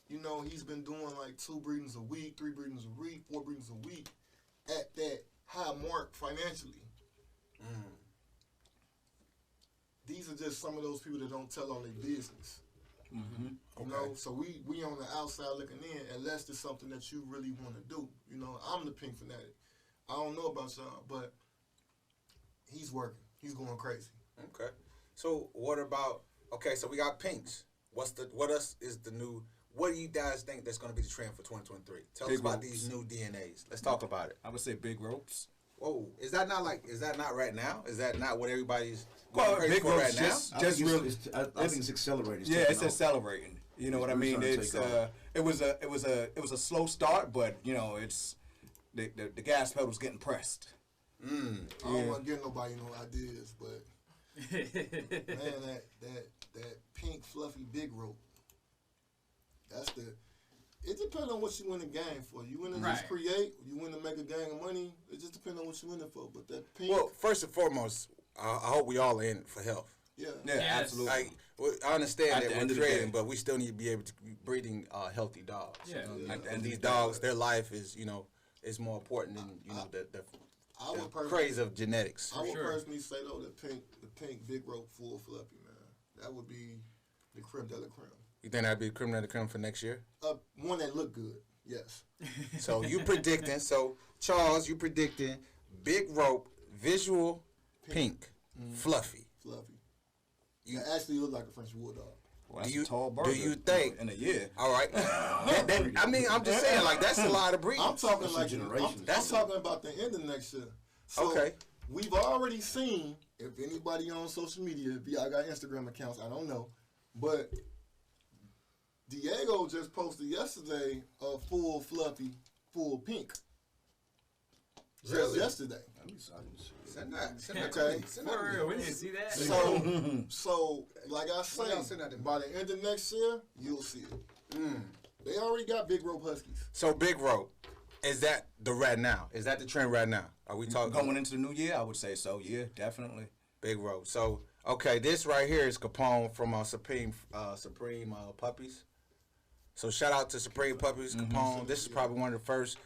Speaker 3: you know, he's been doing like 2 breedings a week, 3 breedings a week, 4 breedings a week, at that high mark financially. These are just some of those people that don't tell all their business. You know, so we on the outside looking in, unless it's something that you really want to do. You know, I'm the pink fanatic. I don't know about y'all, but he's working. He's going crazy.
Speaker 2: Okay. So what about? Okay, so we got pinks. What else is the new? What do you guys think that's going to be the trend for 2023? Tell us
Speaker 5: Big
Speaker 2: about
Speaker 5: ropes.
Speaker 2: these new DNAs. Let's talk about it.
Speaker 5: I would say big ropes.
Speaker 2: Whoa, is that not right now? Is that not what everybody's
Speaker 5: Well,
Speaker 2: going crazy
Speaker 5: big
Speaker 2: for
Speaker 5: ropes
Speaker 2: right now?
Speaker 5: just
Speaker 4: I think
Speaker 5: really.
Speaker 4: I think it's accelerating.
Speaker 5: Yeah, it's accelerating. You know what I mean?
Speaker 4: really
Speaker 5: It's
Speaker 4: starting to
Speaker 5: it was a slow start, but you know it's the gas pedal's getting pressed.
Speaker 3: I don't want to give nobody no ideas, but man, that pink fluffy big rope. It depends on what you in the game for. You in to just
Speaker 1: Right.
Speaker 3: create, you in to make a gang of money. It just depends on what you in it for. But that pink,
Speaker 2: Well, first and foremost, I hope we all are in it for health.
Speaker 3: Yeah.
Speaker 5: Yeah,
Speaker 1: Yes.
Speaker 5: absolutely.
Speaker 2: Like, well, I understand
Speaker 5: At
Speaker 2: that
Speaker 5: the
Speaker 2: we're
Speaker 5: end of the
Speaker 2: creating,
Speaker 5: day.
Speaker 2: but we still need to be able to be breeding healthy dogs.
Speaker 1: Yeah.
Speaker 2: And these dogs, their life is, is more important than the
Speaker 3: I would personally,
Speaker 2: craze of genetics.
Speaker 3: I would
Speaker 1: sure.
Speaker 3: personally say though the pink big rope full fluffy, man. That would be the creme de la creme.
Speaker 2: You think that'd be creme de la creme for next year?
Speaker 3: One that look good, yes.
Speaker 2: So you predicting? So Charles, you predicting big rope, visual, pink, fluffy.
Speaker 3: Fluffy. You actually look like a French bulldog.
Speaker 5: Well, that's
Speaker 2: do you-
Speaker 5: a tall
Speaker 2: do
Speaker 5: burger
Speaker 2: you think-
Speaker 5: in a year?
Speaker 2: All right. I mean, I'm just saying, like that's a lot of breeding.
Speaker 3: I'm talking
Speaker 4: That's
Speaker 3: like
Speaker 4: generations.
Speaker 3: I'm talking about the end of next year. So
Speaker 2: Okay.
Speaker 3: We've already seen, if anybody on social media, if y'all got Instagram accounts, I don't know, but Diego just posted yesterday a full fluffy, full pink. Just
Speaker 2: Really?
Speaker 3: yesterday.
Speaker 4: I didn't see it.
Speaker 2: Send that to
Speaker 3: Okay.
Speaker 2: me. Send that
Speaker 1: For
Speaker 2: to
Speaker 1: real,
Speaker 2: me.
Speaker 1: we didn't see that.
Speaker 3: So like I
Speaker 2: y'all send
Speaker 3: say,
Speaker 2: that to me?
Speaker 3: by the end of next year, you'll see it. They already got big rope huskies.
Speaker 2: So big rope, is that the right now? Is that the trend right now? Are we talking
Speaker 5: Going into the new year, I would say so. Yeah, definitely.
Speaker 2: big rope? So okay, this right here is Capone from Supreme Puppies. So shout out to Supreme Puppies, Capone. This is probably one of the first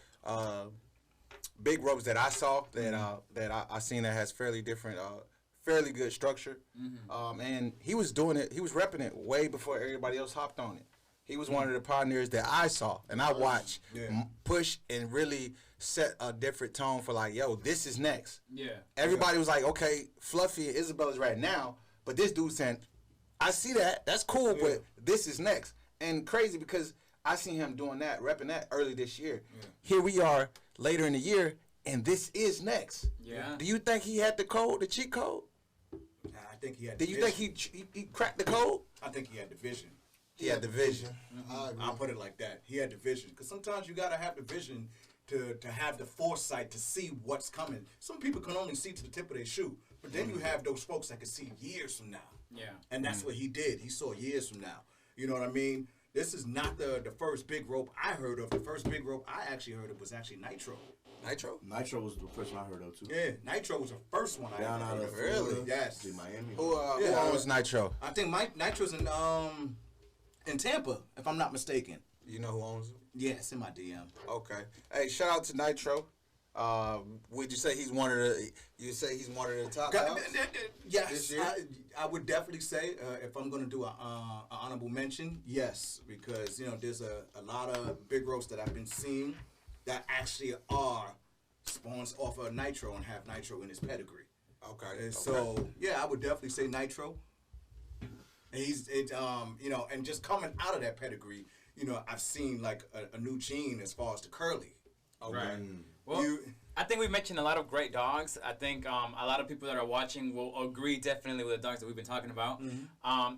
Speaker 2: big ropes that I saw that I seen that has fairly different, fairly good structure. And he was doing it. He was repping it way before everybody else hopped on it. He was one of the pioneers that I saw and I watched push and really set a different tone for like, yo, this is next.
Speaker 1: Yeah.
Speaker 2: Everybody was like, okay, Fluffy and Isabella's right now, but this dude saying, I see that, that's cool, but this is next. And crazy because I seen him doing that, repping that early this year. Here we are later in the year, and this is next.
Speaker 1: Yeah.
Speaker 2: Do you think he had the code, the cheat code?
Speaker 5: I think he had.
Speaker 2: Do you think he cracked the code?
Speaker 5: I think he had the vision.
Speaker 2: He had the vision.
Speaker 3: I agree.
Speaker 5: I'll put it like that. He had the vision because sometimes you gotta have the vision to have the foresight to see what's coming. Some people can only see to the tip of their shoe, but then you have those folks that can see years from now.
Speaker 1: Yeah.
Speaker 5: And that's what he did. He saw years from now. You know what I mean? This is not the first big rope I heard of. The first big rope I actually heard of was actually Nitro.
Speaker 2: Nitro?
Speaker 4: Nitro was the first one I heard of too.
Speaker 5: Yeah, Nitro was the first one I
Speaker 4: Down
Speaker 5: ever
Speaker 4: out
Speaker 5: heard
Speaker 4: of
Speaker 5: of.
Speaker 2: Really?
Speaker 5: Yes.
Speaker 4: In Miami.
Speaker 2: Who
Speaker 5: Yeah.
Speaker 2: owns Nitro?
Speaker 5: I think Nitro's in Tampa, if I'm not mistaken.
Speaker 2: You know who owns him?
Speaker 5: Yeah, it's in my DM.
Speaker 2: Okay. Hey, shout out to Nitro. Would you say he's one of the? You say he's one of the top dogs?
Speaker 5: Yes,
Speaker 2: This year?
Speaker 5: I would definitely say if I'm going to do an honorable mention, yes, because there's a lot of big ropes that I've been seeing that actually are spawns off of Nitro and have Nitro in his pedigree.
Speaker 2: Okay.
Speaker 5: And so yeah, I would definitely say Nitro. And and just coming out of that pedigree, I've seen like a new gene as far as the curly.
Speaker 1: Right. Well, I think we mentioned a lot of great dogs. I think a lot of people that are watching will agree definitely with the dogs that we've been talking about.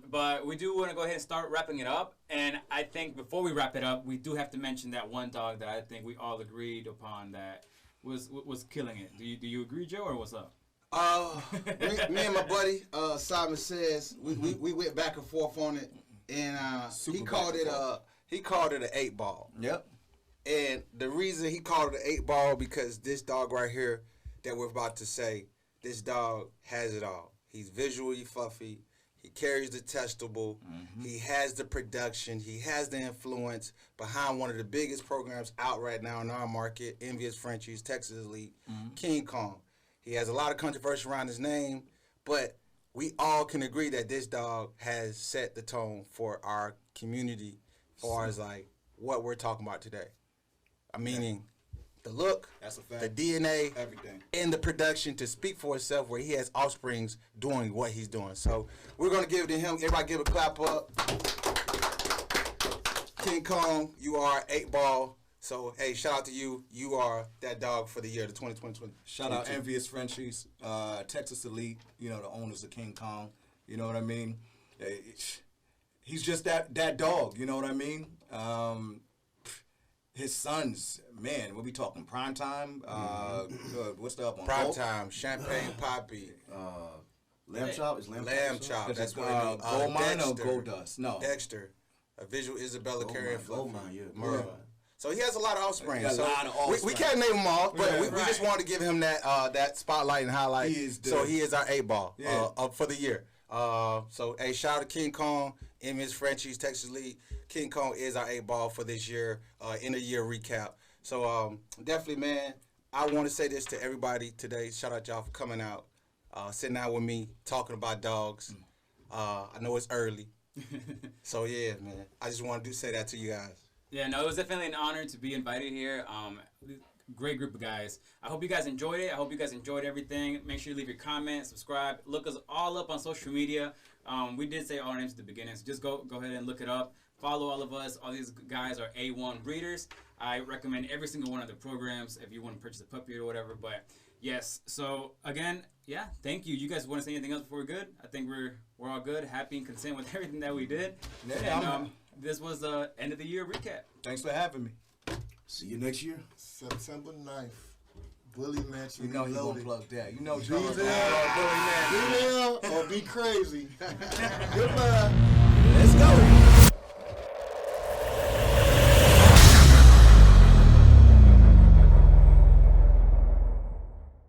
Speaker 1: But we do want to go ahead and start wrapping it up. And I think before we wrap it up, we do have to mention that one dog that I think we all agreed upon that was killing it. Do you agree, Joe, or what's up?
Speaker 2: Me and my buddy Simon Says we went back and forth on it, and he called it an 8-ball.
Speaker 5: Yep.
Speaker 2: And the reason he called it an 8-ball because this dog right here that we're about to say, this dog has it all. He's visually fluffy. He carries the testable. He has the production. He has the influence behind one of the biggest programs out right now in our market, Envious Frenchies, Texas Elite, King Kong. He has a lot of controversy around his name, but we all can agree that this dog has set the tone for our community as far as like what we're talking about today. Meaning the look,
Speaker 5: That's a fact.
Speaker 2: the DNA,
Speaker 5: Everything.
Speaker 2: and the production to speak for itself where he has offsprings doing what he's doing. So we're going to give it to him. Everybody give a clap up. King Kong, you are 8-ball. So, hey, shout out to you. You are that dog for the year, the 2020.
Speaker 5: Shout out Envious Frenchies, Texas Elite, the owners of King Kong. You know what I mean? He's just that dog, you know what I mean? His sons, man, what we talking? Prime time? What's the up on?
Speaker 2: Prime time, Champagne Poppy,
Speaker 4: Lamb chop is lamb,
Speaker 2: Lamb Chop. That's what
Speaker 5: Gold Mine or
Speaker 2: Dexter.
Speaker 5: Gold Dust? No.
Speaker 2: Dexter, a visual Isabella
Speaker 4: Gold
Speaker 2: carrying
Speaker 4: Mine, Gold
Speaker 2: Fluffy.
Speaker 4: Mine, yeah.
Speaker 2: Murray.
Speaker 4: Yeah.
Speaker 2: So he has a lot of offspring.
Speaker 5: He got a
Speaker 2: So
Speaker 5: lot of
Speaker 2: we
Speaker 5: offspring.
Speaker 2: can't name them all, but
Speaker 5: Yeah,
Speaker 2: we just
Speaker 1: right.
Speaker 2: want to give him that that spotlight and highlight.
Speaker 5: He is
Speaker 2: so
Speaker 5: the-
Speaker 2: he is our 8-ball
Speaker 5: Yeah.
Speaker 2: for the year. So, hey, shout out to King Kong and Miss Frenchie's Texas League. King Kong is our 8-ball for this year, end of year recap. So, definitely, man, I want to say this to everybody today. Shout out y'all for coming out, sitting out with me, talking about dogs. I know it's early. So, yeah, man, I just wanted to say that to you guys.
Speaker 1: Yeah, no, it was definitely an honor to be invited here. Great group of guys. I hope you guys enjoyed it. I hope you guys enjoyed everything. Make sure you leave your comments, subscribe. Look us all up on social media. We did say all our names at the beginning, so just go ahead and look it up. Follow all of us. All these guys are A1 breeders. I recommend every single one of the programs if you want to purchase a puppy or whatever. But yes, so again, yeah, thank you. You guys want to say anything else before we're good? I think we're all good, happy and content with everything that we did.
Speaker 5: Yeah,
Speaker 1: And this was the end of the year recap.
Speaker 5: Thanks for having me.
Speaker 4: See you next year.
Speaker 3: September 9th. Bully Mansion.
Speaker 5: You know he gonna
Speaker 3: Reloaded.
Speaker 5: plug that. You know
Speaker 3: Be
Speaker 5: Charles gonna
Speaker 3: there.
Speaker 5: plug Billy Man.
Speaker 3: Be there or be crazy. Goodbye.
Speaker 4: Let's go.